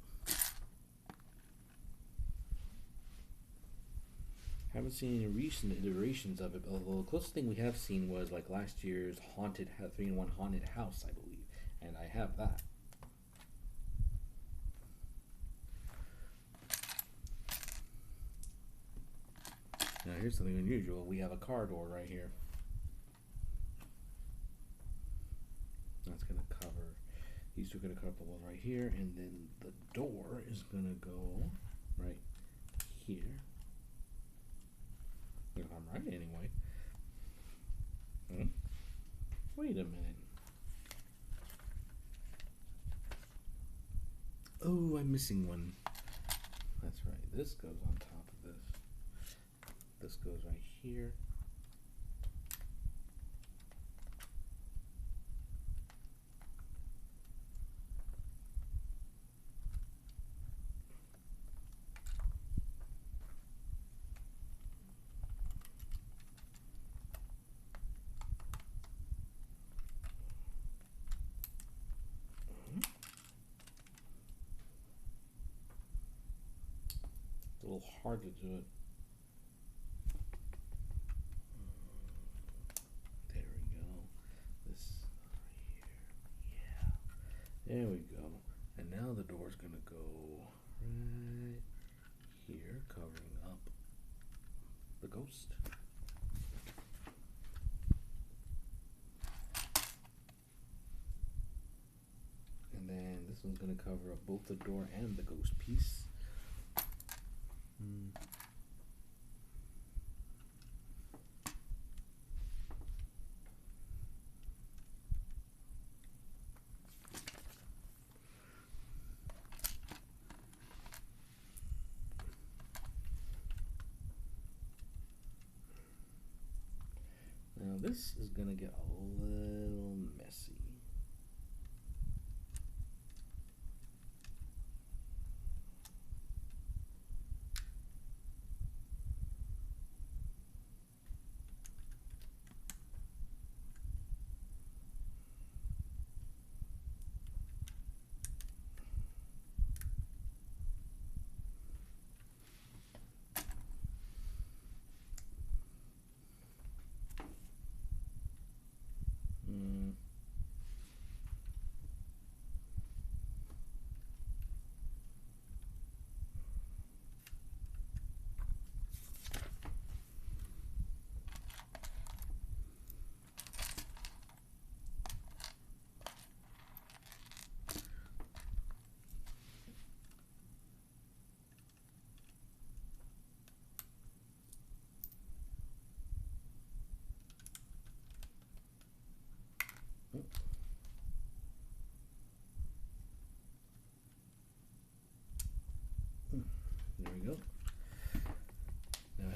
Haven't seen any recent iterations of it, although the closest thing we have seen was like last year's 3-in-1 Haunted House, I believe, and I have that. Now here's something unusual. We have a car door right here. That's going to cover, these two are going to cover the wall right here, and then the door is going to go right here. If I'm right, anyway. Wait a minute. Oh, I'm missing one. That's right. This goes on top of this. This goes right here. It's a little hard to do it. There we go. This right here. Yeah. There we go. And now the door's gonna go right here, covering up the ghost. And then this one's gonna cover up both the door and the ghost piece. Now this is gonna get a little messy.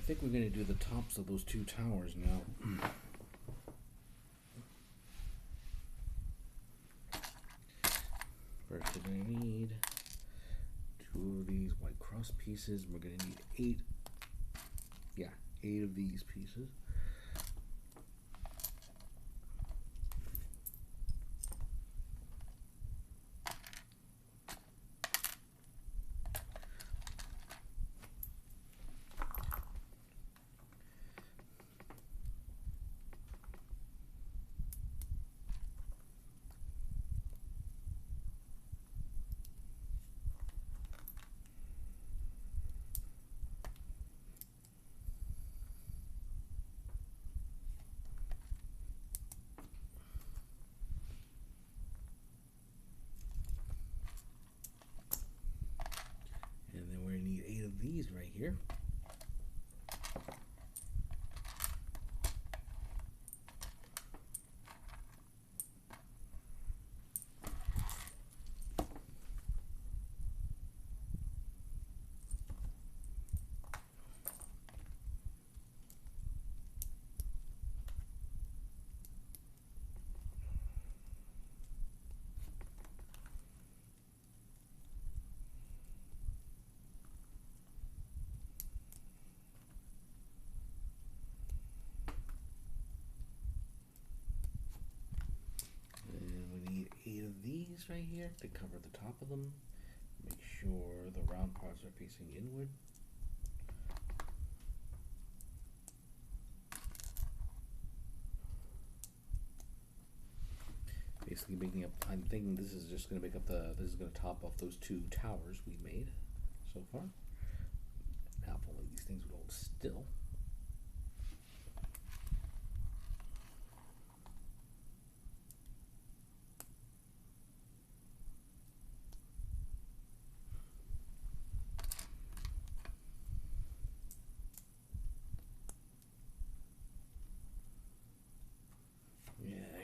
think we're going to do the tops of those two towers now. First, we're going to need 2 of these white cross pieces. We're going to need 8 of these pieces. These right here. These right here to cover the top of them. Make sure the round parts are facing inward. Basically making up, I'm thinking this is just going to make up this is going to top off those 2 towers we made so far. Now if only these things would hold still.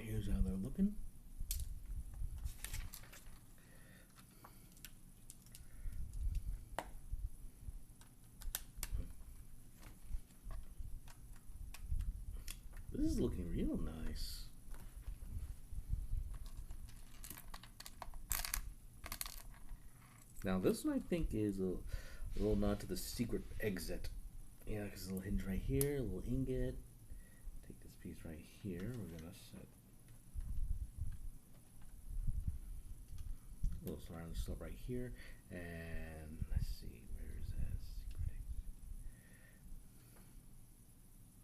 Here's how they're looking. This is looking real nice. Now this one I think is a little nod to the secret exit. Yeah, because a little hinge right here, a little ingot. Take this piece right here. We're gonna set a little surrounding stuff right here, and let's see, where is that secret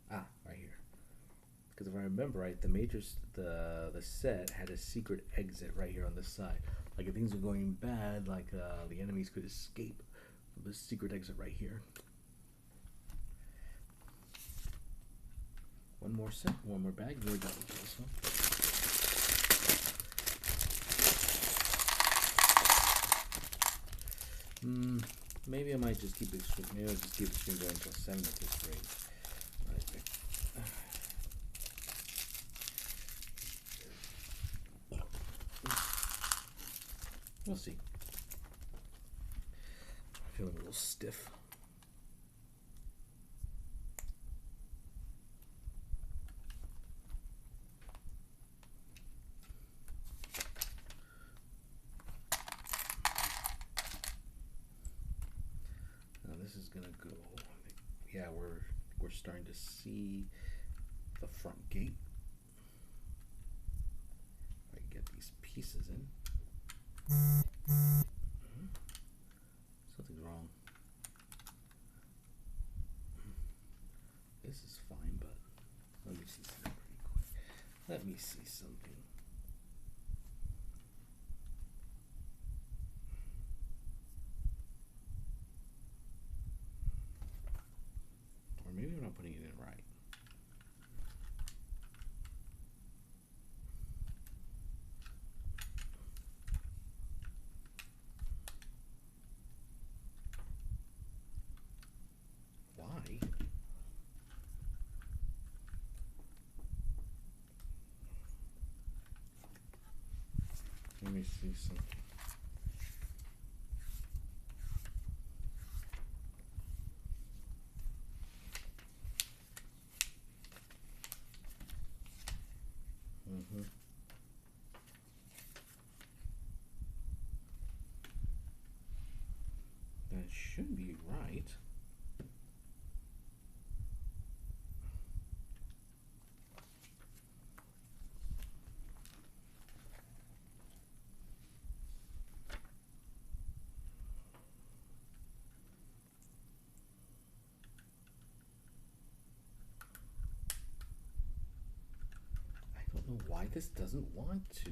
exit? Right here. Because if I remember right, the set had a secret exit right here on this side. Like if things are going bad, like the enemies could escape from this secret exit right here. One more set, one more bag, we're done with this one. Maybe I might just keep it. Maybe I'll just keep the stream going until 7 at this rate. We'll see. I'm feeling a little stiff. This is gonna go. Yeah, we're starting to see the front gate. If I get these pieces in. Something's wrong. This is fine, but let me see something pretty quick. Let me see something. Or maybe I'm not putting it in right. Why? Let me see something. should be right. I don't know why this doesn't want to.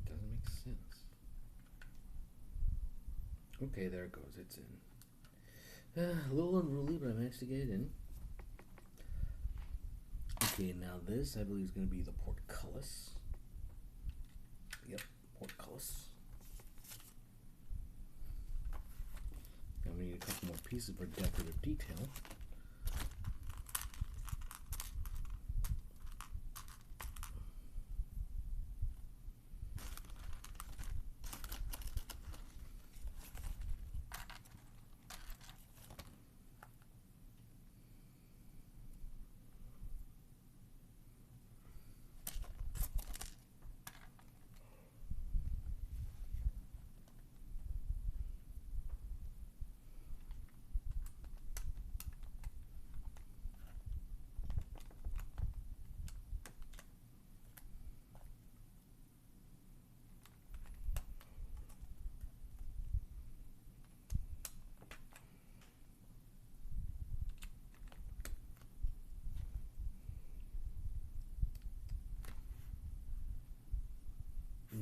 Doesn't make sense. Okay, there it goes. It's in. A little unruly, but I managed to get it in. Okay, now this I believe is going to be the portcullis. Yep, portcullis. Now we need a couple more pieces for decorative detail.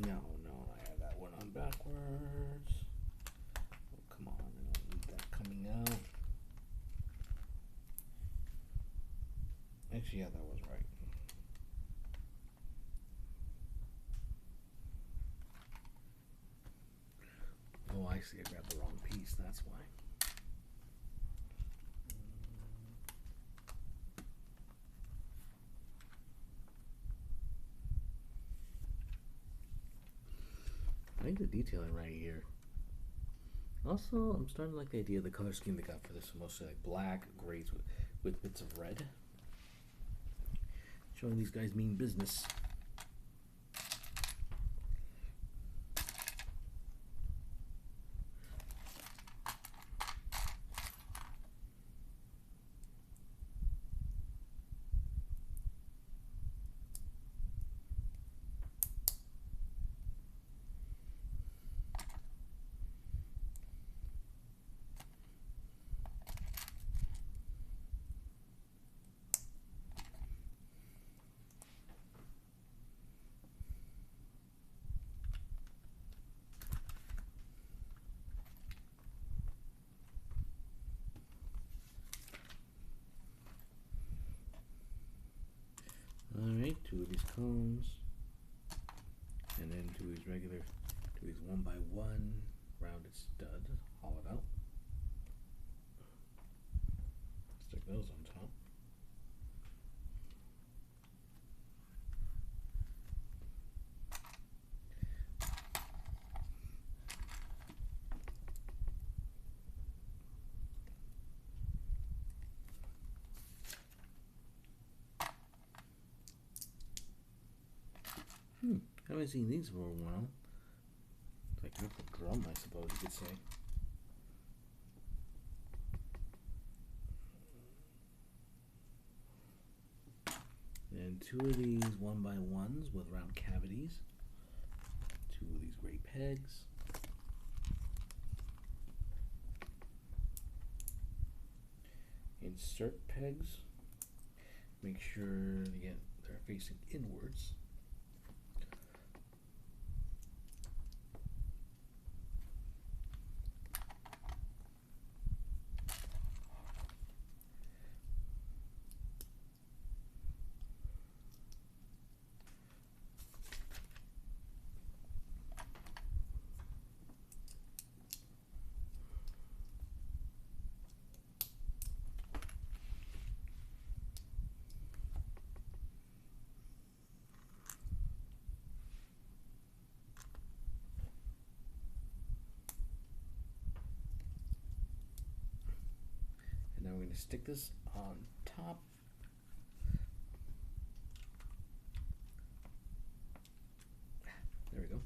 No, I have that one on backwards. Oh, come on, I don't need that coming out. Actually, yeah, that was right. Oh, I see, I grabbed the wrong piece, that's why. I think the detailing right here. Also, I'm starting to like the idea of the color scheme they got for this. Mostly like black, grays with bits of red. Showing these guys mean business. Alright, 2 of these cones, and then 2 of these regular, 2 of these 1x1 rounded stud, hollowed out. Stick those on top. I haven't seen these for a while. It's like a drum, I suppose you could say. And 2 of these 1x1s with round cavities. 2 of these gray pegs. Insert pegs. Make sure again they're facing inwards. Now we're going to stick this on top. There we go.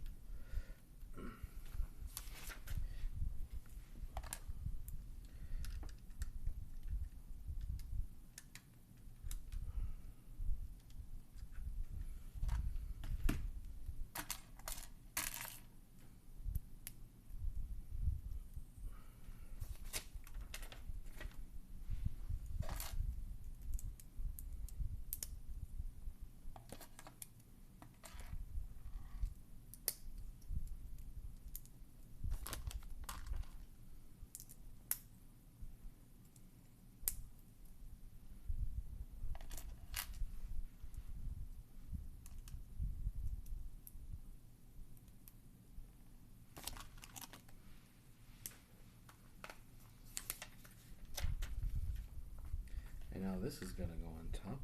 this is gonna go on top.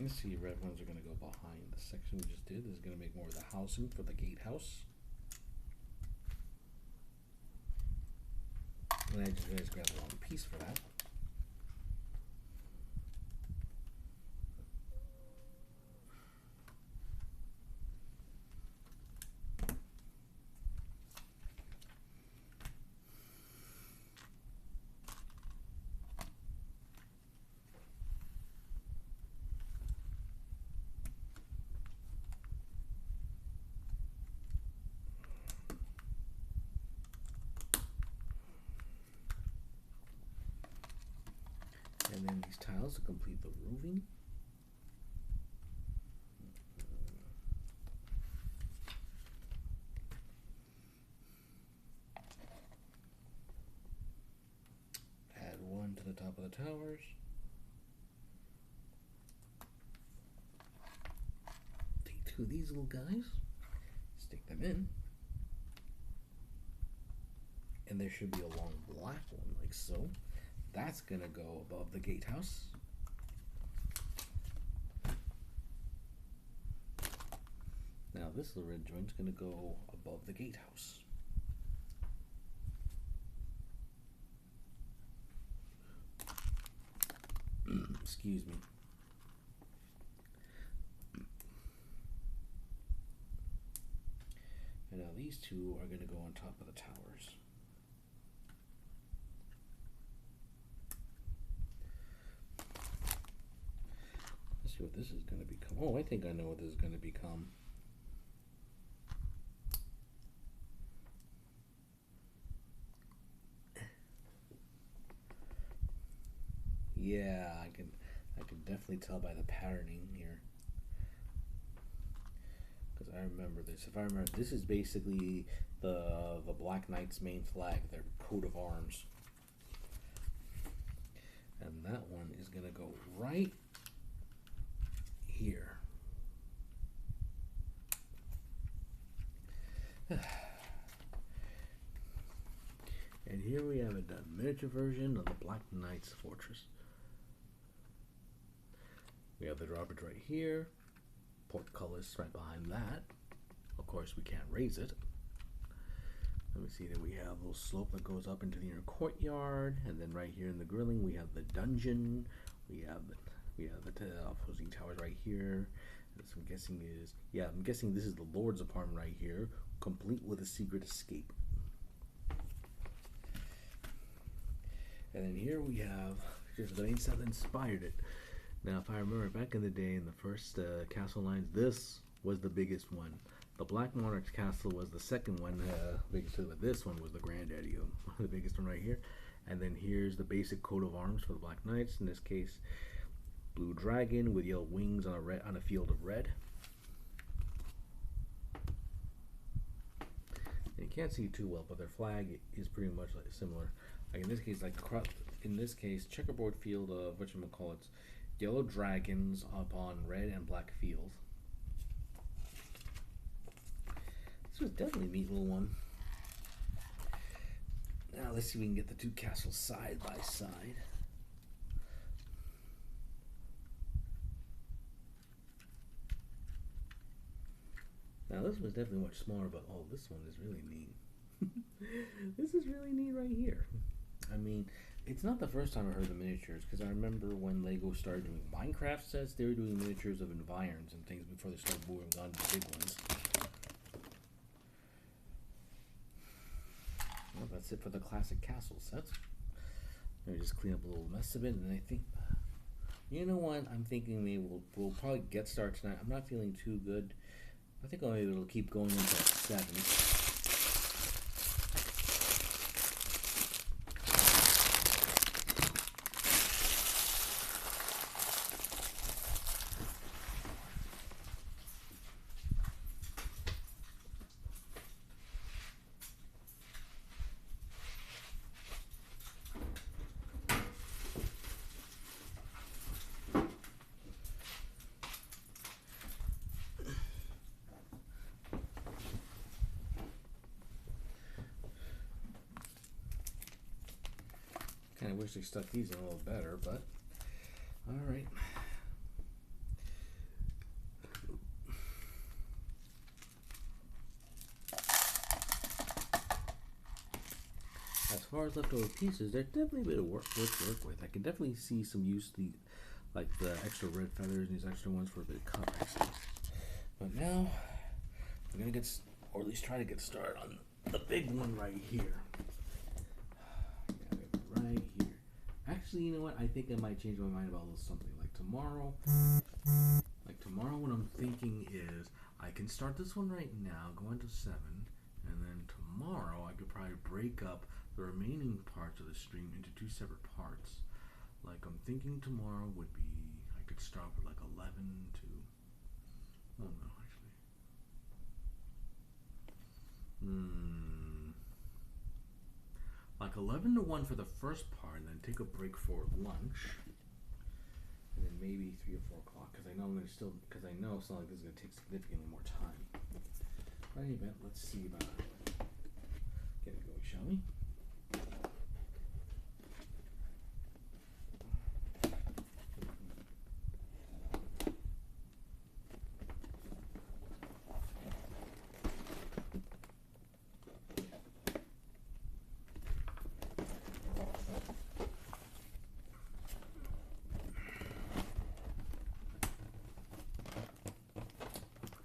Let's see, red ones are going to go behind the section we just did. This is going to make more of the housing for the gatehouse. And I just realized grab the wrong piece for that. And then these tiles to complete the roofing. Add one to the top of the towers. Take two of these little guys, stick them in. And there should be a long black one like so. That's gonna go above the gatehouse. Now this little red joint's gonna go above the gatehouse. Excuse me. And now these two are gonna go on top of the towers. See what this is going to become. Oh, I think I know what this is going to become. Yeah, I can definitely tell by the patterning here. Because I remember this. If I remember, this is basically the Black Knight's main flag, their coat of arms. And that one is going to go right here. And here we have a done miniature version of the Black Knight's fortress. We have the drawbridge right here, portcullis right behind that. Of course, we can't raise it. Let me see that we have a little slope that goes up into the inner courtyard, and then right here in the grilling we have the dungeon. We have the opposing towers right here. This I'm guessing is, yeah, I'm guessing this is the Lord's apartment right here, complete with a secret escape. And then here we have just the main set that inspired it. Now, if I remember back in the day in the first castle lines, this was the biggest one. The Black Monarch's castle was the second one, biggest, but this one was the granddaddy, the biggest one right here. And then here's the basic coat of arms for the Black Knights. In this case, blue dragon with yellow wings on a field of red. And you can't see too well, but their flag is pretty much like similar. Like in this case, checkerboard field of whatchamacallits, yellow dragons upon red and black field. This was definitely a neat little one. Now let's see if we can get the two castles side by side. Now this one's definitely much smaller, but oh, this one is really neat. This is really neat right here. I mean, it's not the first time I heard the miniatures, because I remember when Lego started doing Minecraft sets, they were doing miniatures of environs and things before they started moving on to the big ones. Well, that's it for the classic castle sets. Let me just clean up a little mess of it, and I think, you know what, I'm thinking maybe we'll probably get started tonight. I'm not feeling too good. I think maybe it'll keep going until 7. wish they stuck these in a little better, but alright. As far as leftover pieces, they're definitely a bit of work to work with. I can definitely see some use to like the extra red feathers and these extra ones for a bit of cover. But now we're gonna get, or at least try to get started on the big one right here. Right here. Actually, you know what? I think I might change my mind about a little something. Like tomorrow, what I'm thinking is I can start this one right now, go into 7, and then tomorrow I could probably break up the remaining parts of the stream into 2 separate parts. Like I'm thinking tomorrow would be, I could start with like 11 to, oh no, actually. Like 11 to 1 for the first part, and then take a break for lunch. And then maybe 3 or 4 o'clock, because I know I'm going to still, because I know it's not like this is going to take significantly more time. But in any event, let's see about get it going, shall we?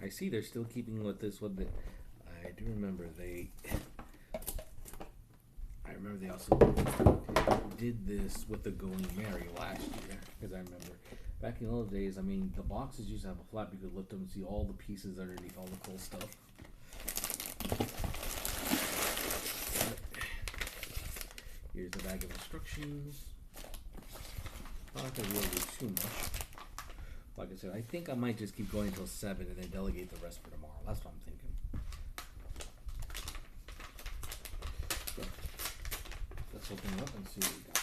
I see they're still keeping with this one. I do remember I remember they also did this with the Going Merry last year, because I remember back in the old days, I mean, the boxes used to have a flap, you could lift them and see all the pieces underneath, all the cool stuff. Here's the bag of instructions. Not gonna really do too much. Like I said, I think I might just keep going until 7 and then delegate the rest for tomorrow. That's what I'm thinking. So, let's open it up and see what we got.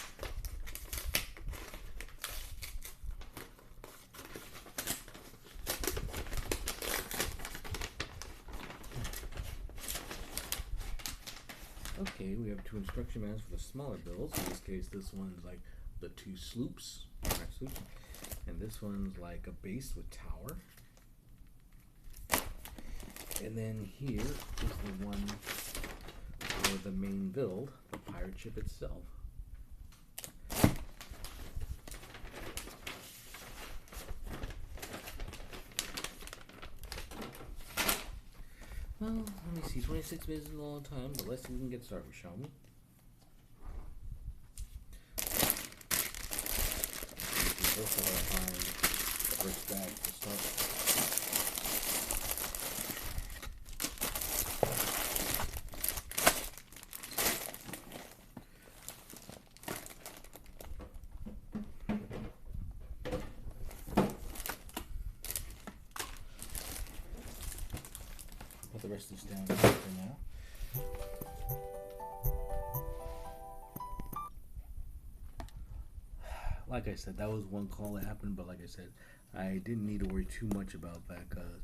Okay, we have 2 instruction manuals for the smaller builds. In this case, this one's like the 2 sloops. And this one's like a base with tower. And then here is the one for the main build, the pirate ship itself. Well, let me see, 26 minutes is a long time, but let's see if we can get started, shall we? Also gotta find the first bag to start with. Put the rest of this down here for now. Like I said, that was one call that happened, but like I said, I didn't need to worry too much about that because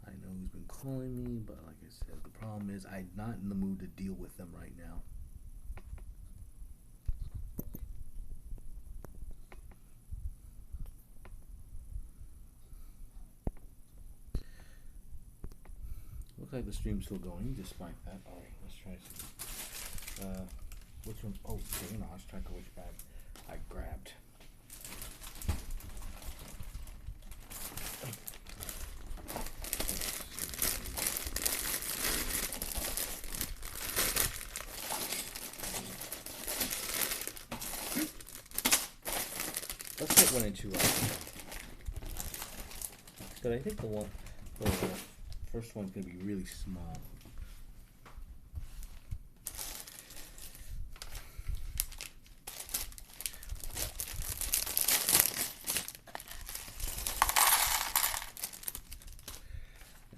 I know who's been calling me, but like I said, the problem is I'm not in the mood to deal with them right now. Looks like the stream's still going despite that. Alright, let's try some. Which one? Oh, okay, no, let's try to which bag I grabbed. Let's get 1 and 2 out. But I think the first one's gonna be really small.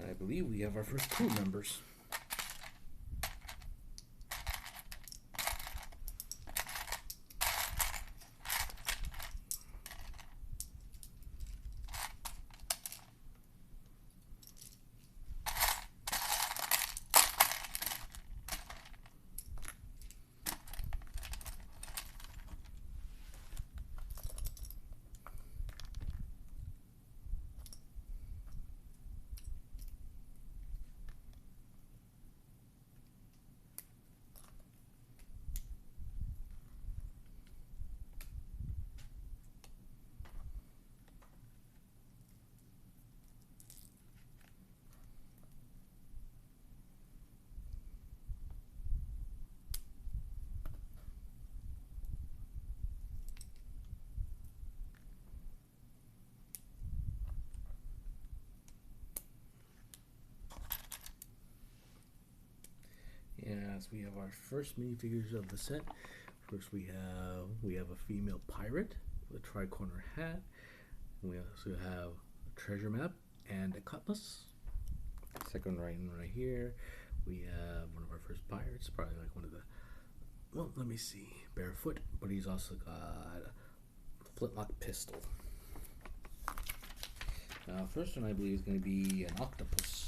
And I believe we have our first crew members. Yes, we have our first minifigures of the set. First, we have a female pirate with a tri-corner hat. We also have a treasure map and a cutlass. Second right here, we have one of our first pirates, probably like one of the, well, let me see, barefoot, but he's also got a flintlock pistol. First one I believe is going to be an octopus.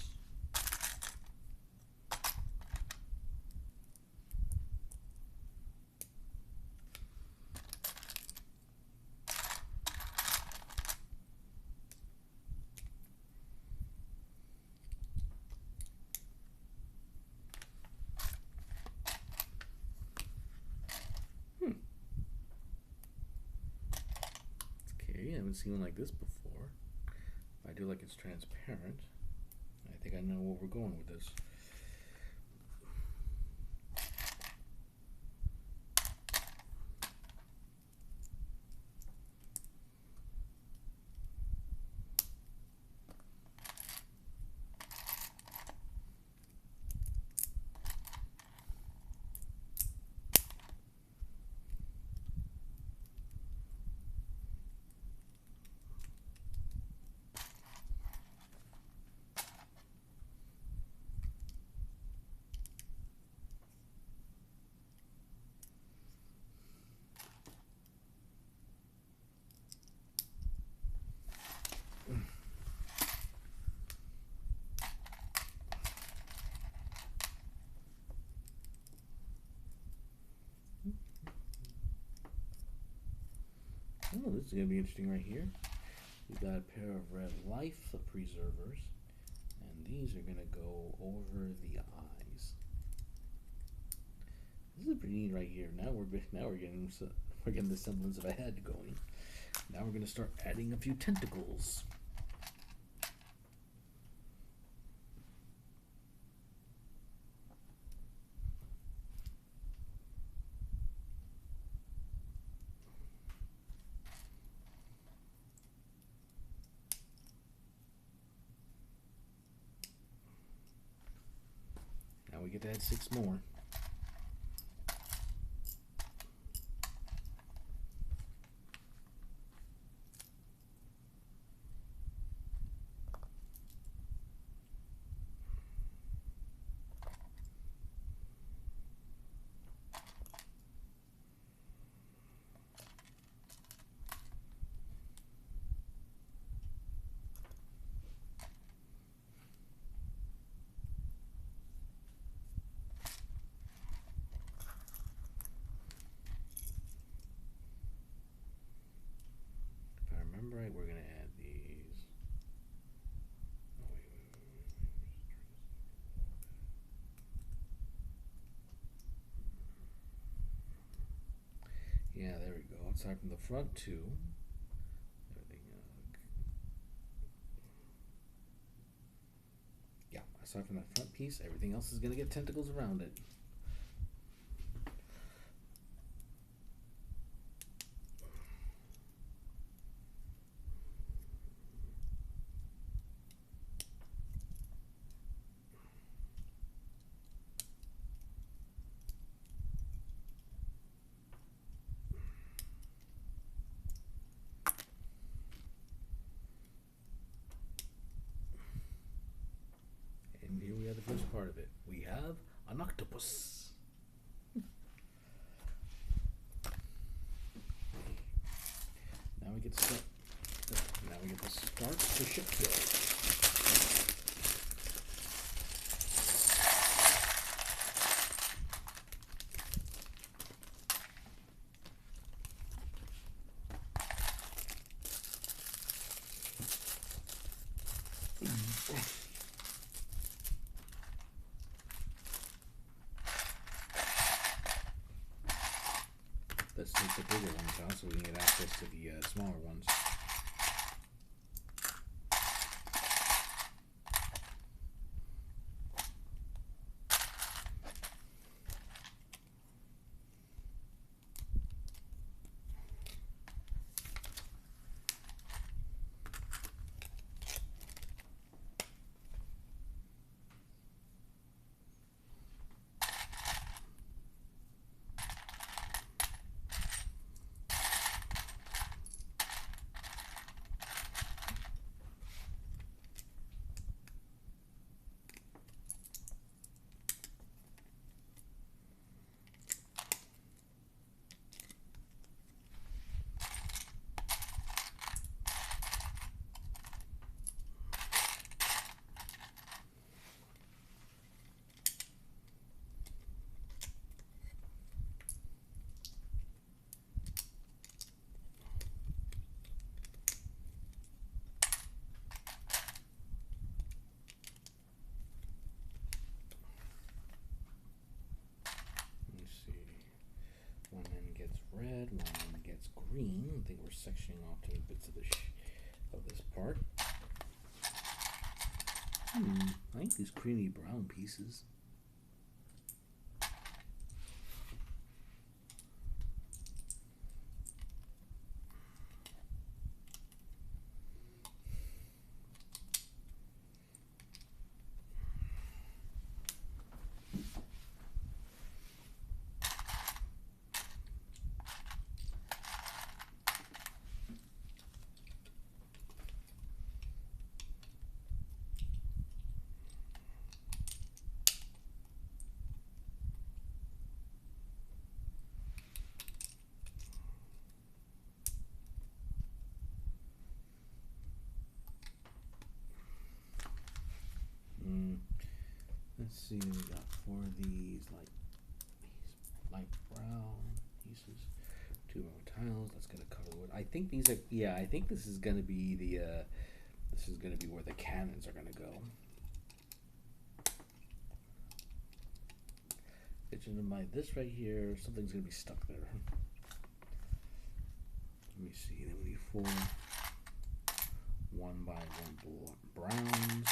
Okay, I haven't seen one like this before. I do like it's transparent. I think I know where we're going with this. Oh, this is going to be interesting right here. We've got a pair of red life preservers, and these are going to go over the eyes. This is pretty neat right here. Now we're getting the semblance of a head going. Now we're going to start adding a few tentacles. We get to add 6 more. Right, we're gonna add these. Oh, wait. Yeah, there we go. Let's start from the front too. Everything. Yeah, aside from that front piece, everything else is gonna get tentacles around it. And here we have the first part of it. We have an octopus. Now we get to start. Now we get to start the ship build. Let's take the bigger ones out so we can get access to the smaller ones. green. I think we're sectioning off to bits of this part. I like these creamy brown pieces. Let's see, we got 4 of these light brown pieces, 2 more tiles. That's gonna cover the wood. I think these are, yeah, I think this is gonna be the this is gonna be where the cannons are gonna go. Kitchen to my this right here, something's gonna be stuck there. Let me see. Then we need 4 1 by 1 browns.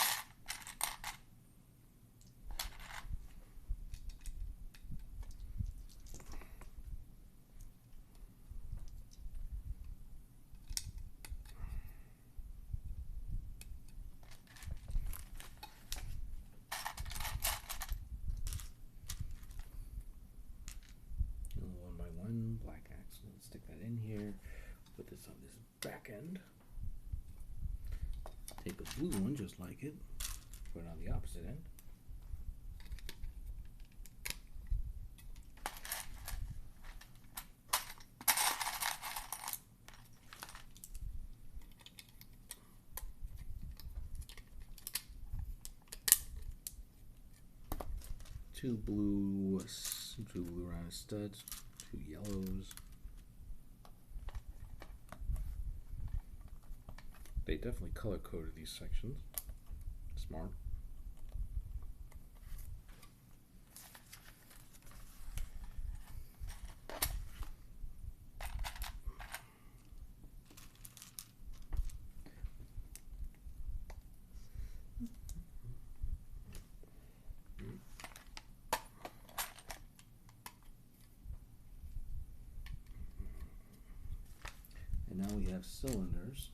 Black accent, stick that in here, put this on this back end, take a blue one just like it, put it on the opposite end. Two blue round studs, 2 yellows. They definitely color coded these sections. Smart. And now we have cylinders.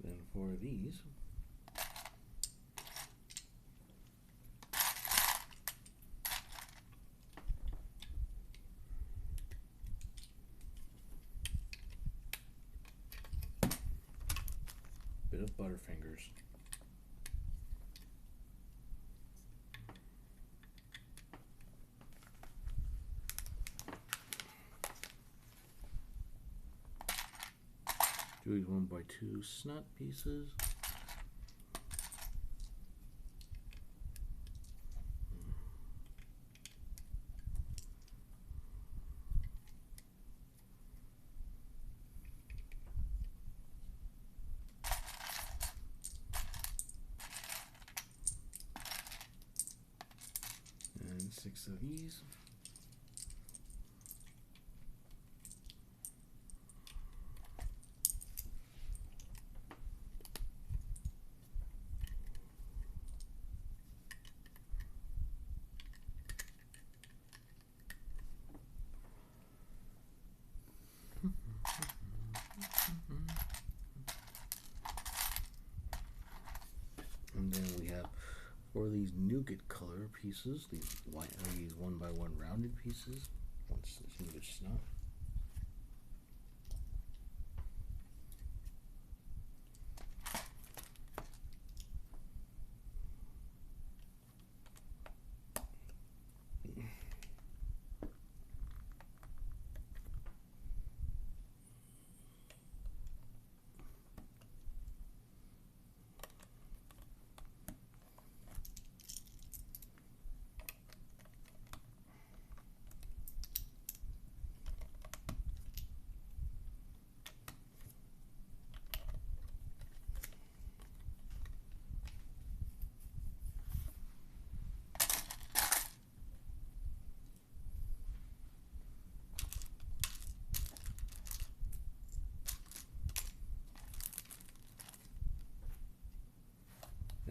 Then for these, bit of Butterfingers. Do 1 by 2 snap pieces. And 6 of these. And then we have 4 of these nougat color pieces, these 1 by 1 rounded pieces. Once some of their snap.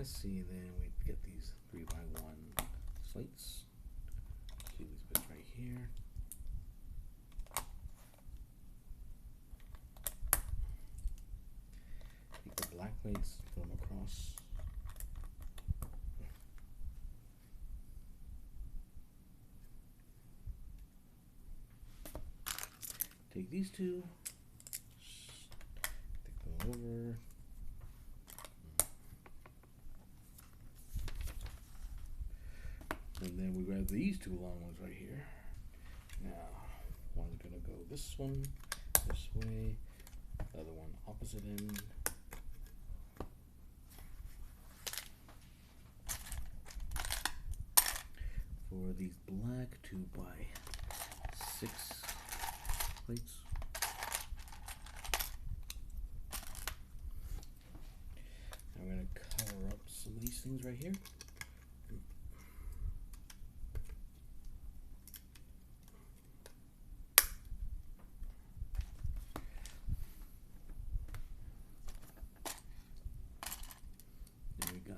let's see, then we get these 3x1 slates. See these bits right here. Take the black plates, put them across. Take these two, take them over. And then we grab these two long ones right here. Now, one's gonna go this one, this way, the other one opposite end. For these black 2x6 plates. I'm gonna cover up some of these things right here.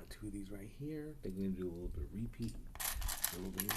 Two of these right here. They're going to do a little bit of repeat. A little bit.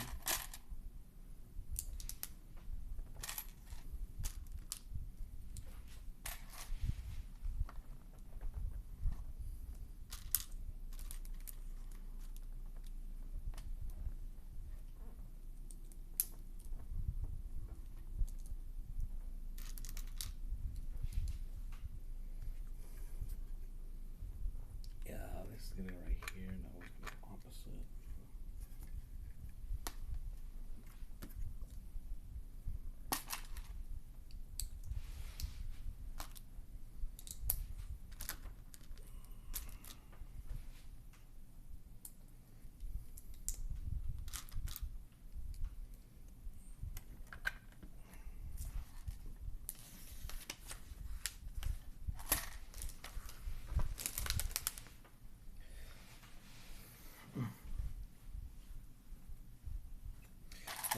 Get it right here, now we're going to go opposite.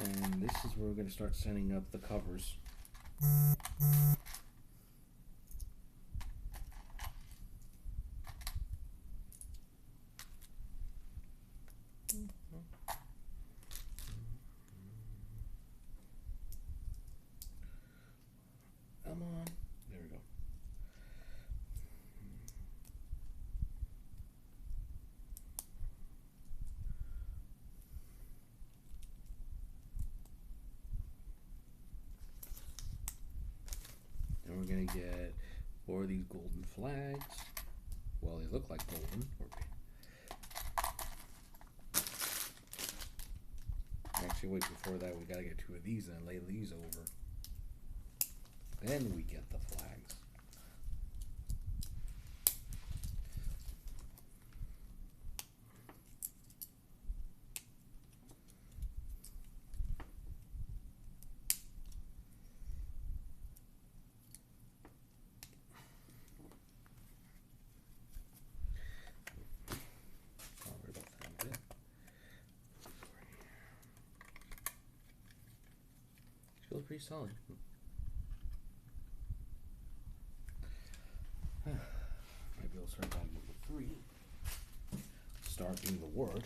And this is where we're going to start setting up the covers. Come on. There we go. And we're going to get 4 of these golden flags. Well, they look like golden. Actually, wait, before that, we got to get 2 of these and lay these over. Then we get the flags. Feels pretty solid. Maybe I'll start on number 3. Start being the word.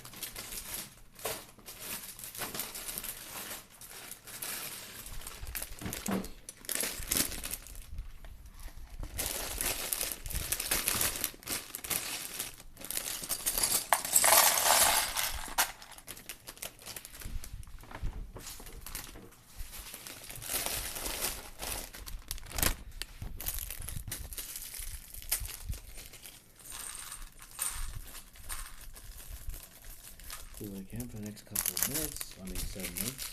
Do what I can for the next couple of minutes. I mean 7 minutes.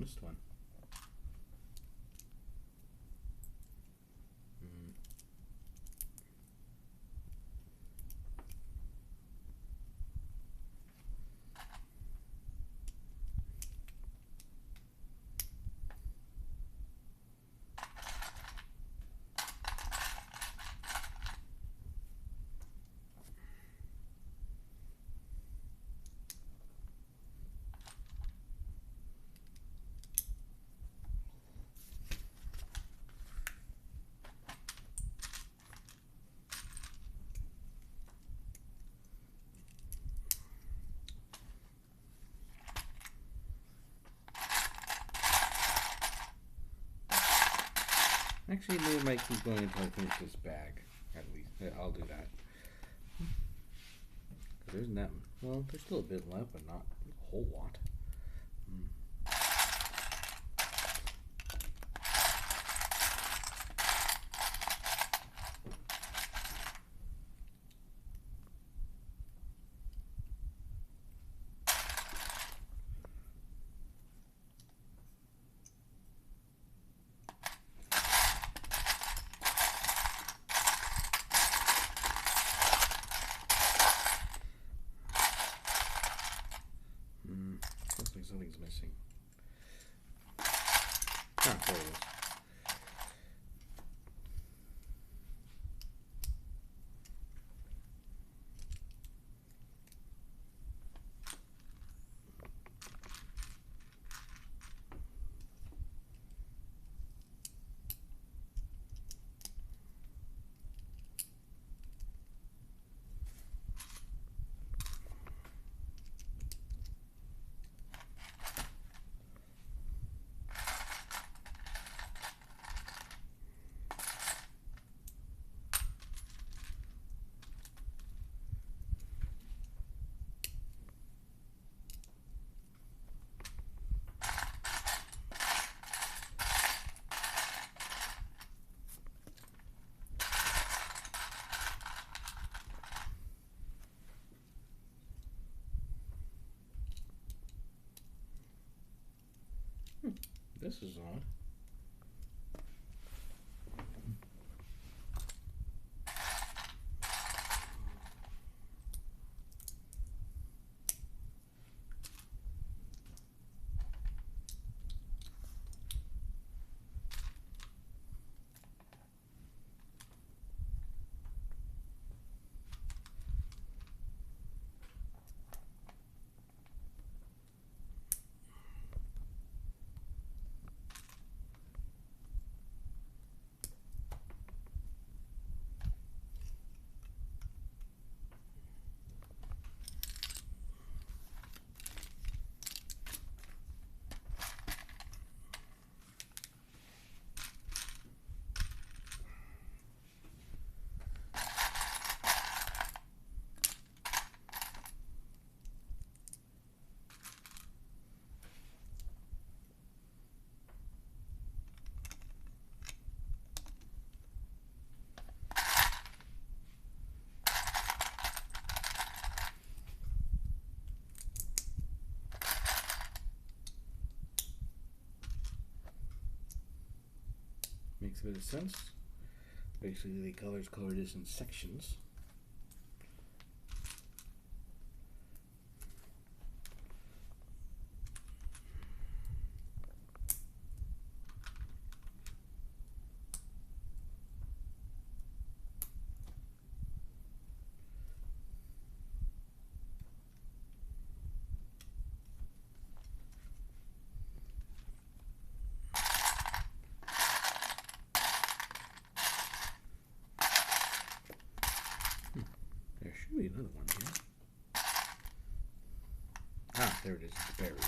missed one. Actually, maybe I might keep going until I finish this bag. At least I'll do that. There isn't that. Well, there's still a bit left, but not a whole lot. Looks like something's missing. Ah, there it is. This is odd. Makes a bit of sense. Basically, the colors colored this in sections. There should be another one here. Ah, there it is. It's buried.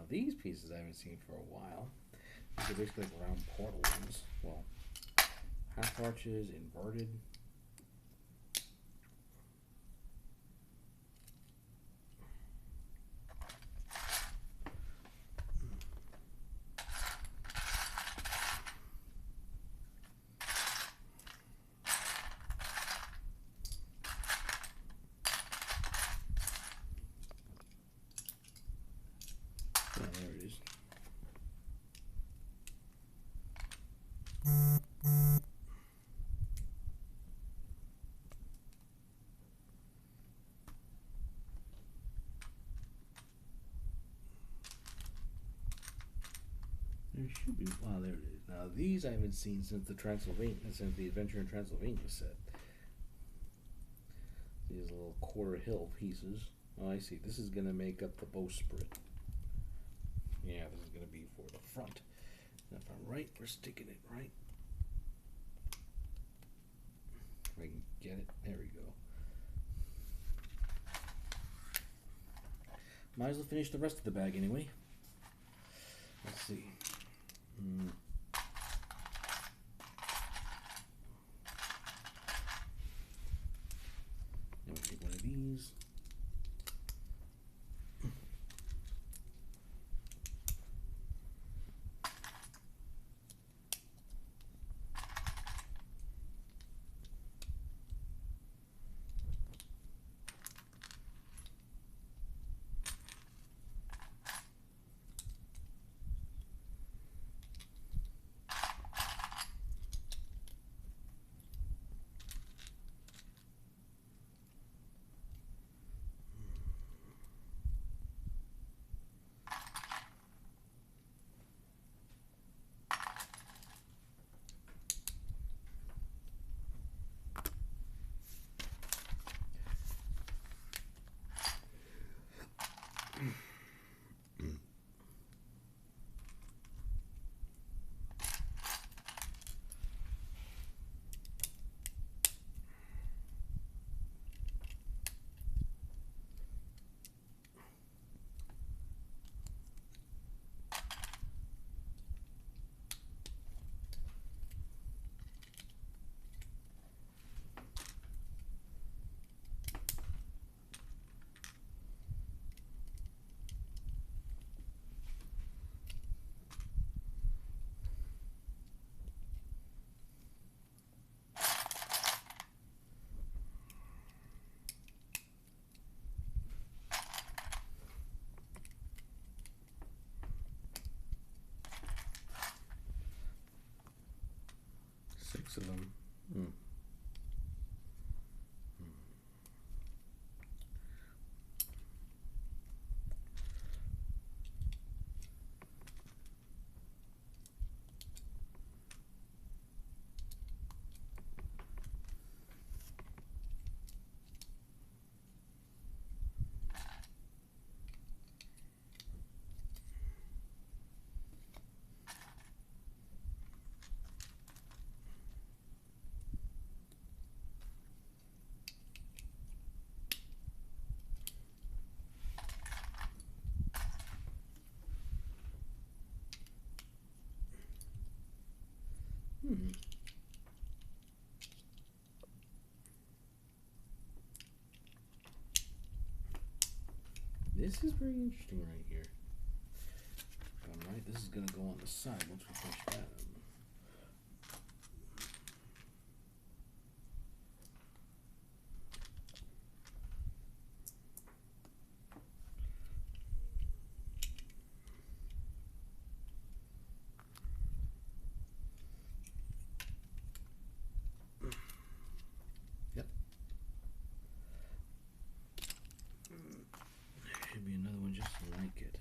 these pieces I haven't seen for a while. These are basically like round portal ones. Well, half arches, inverted. Yeah, there it is. There should be. Wow, there it is. Now these I haven't seen since since the Adventure in Transylvania set. These little quarter hill pieces. Oh, I see. This is gonna make up the bowsprit. Yeah, this is gonna be for the front. And if I'm right, we're sticking it right. If I can get it, there we go. Might as well finish the rest of the bag anyway. Let's see. Now we take one of these. Six of them. This is very interesting right here. If I'm right, this is going to go on the side once we finish that. Yep. There should be another one just like it.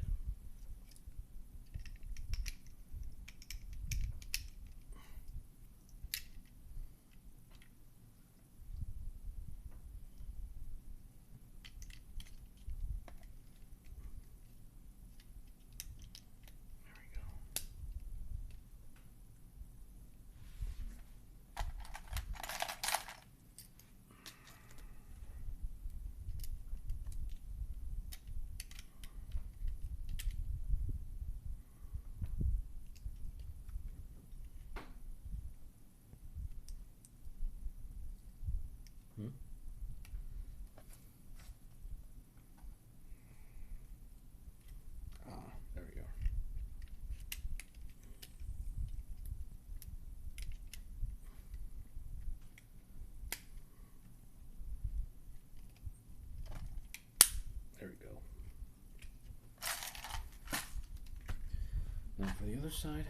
Hmm? Ah, there we are. There we go. Now for the other side.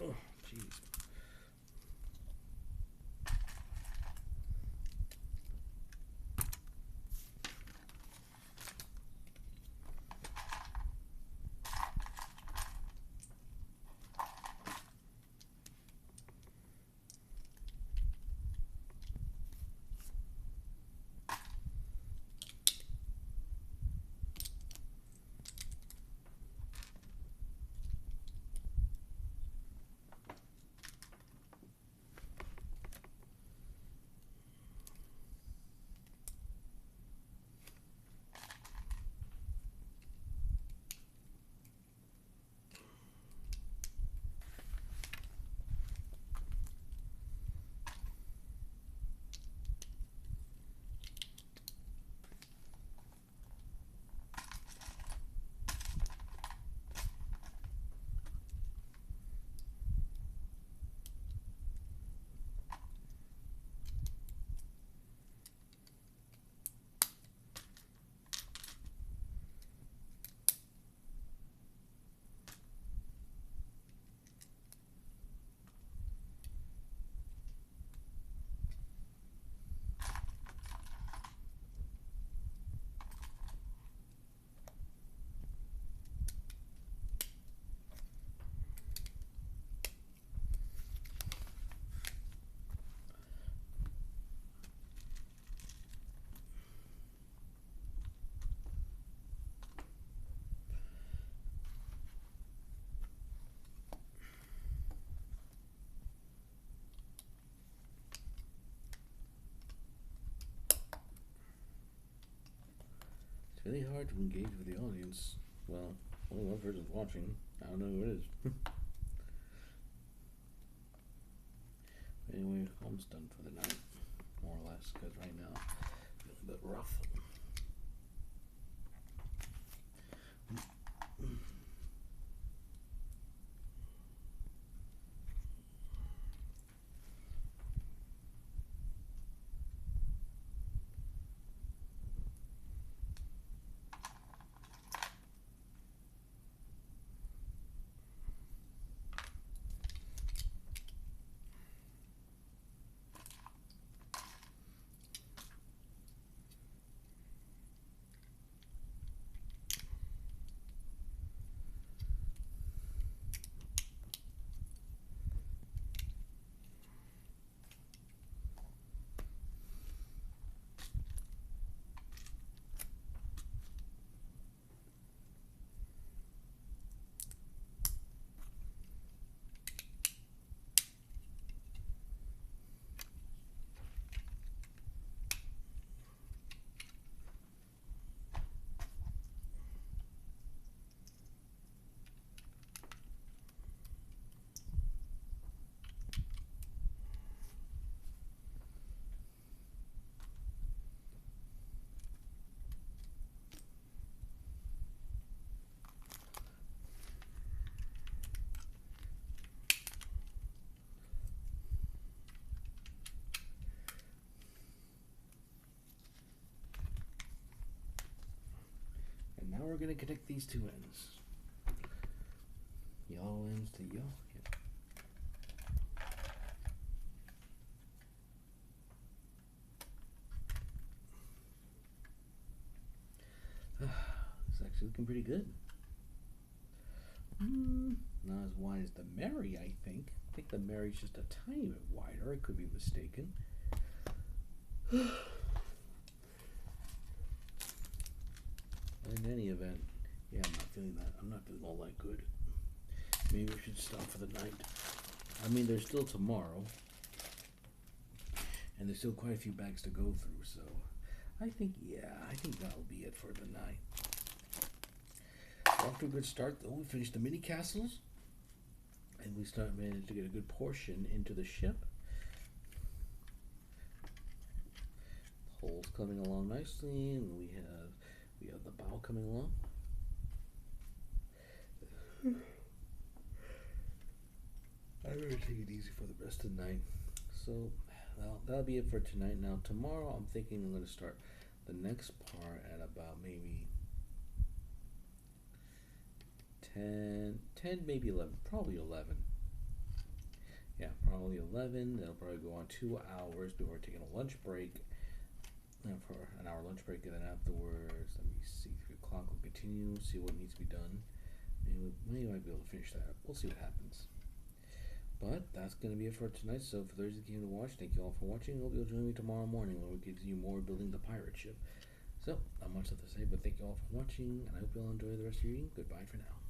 Oh, jeez. It's really hard to engage with the audience. Well, only one person's watching. I don't know who it is. Anyway, almost done for the night, more or less, because right now it's a little bit rough. And now we're going to connect these two ends. Yellow ends to yellow. It's actually looking pretty good. Not as wide as the Mary, I think. I think the Mary's just a tiny bit wider. I could be mistaken. In any event, yeah, I'm not feeling that. I'm not feeling all that good. Maybe we should stop for the night. I mean, there's still tomorrow. And there's still quite a few bags to go through, so I think, yeah, I think that'll be it for the night. off to a good start though. We finished the mini castles, and we managed to get a good portion into the ship. Holes coming along nicely, and we have the bow coming along. I'm gonna take it easy for the rest of the night. So that'll be it for tonight. Now tomorrow I'm thinking I'm gonna start the next part at about maybe 10, maybe 11, probably 11. Yeah, probably 11. That'll probably go on 2 hours before taking a lunch break. And for an hour lunch break, and then afterwards, let me see, 3 o'clock, we'll continue, see what needs to be done. Maybe we might be able to finish that. We'll see what happens. But that's going to be it for tonight. So for those that came to watch, thank you all for watching. Hope you'll join me tomorrow morning when we continue more building the pirate ship. So, not much left to say, but thank you all for watching, and I hope you all enjoy the rest of your evening. Goodbye for now.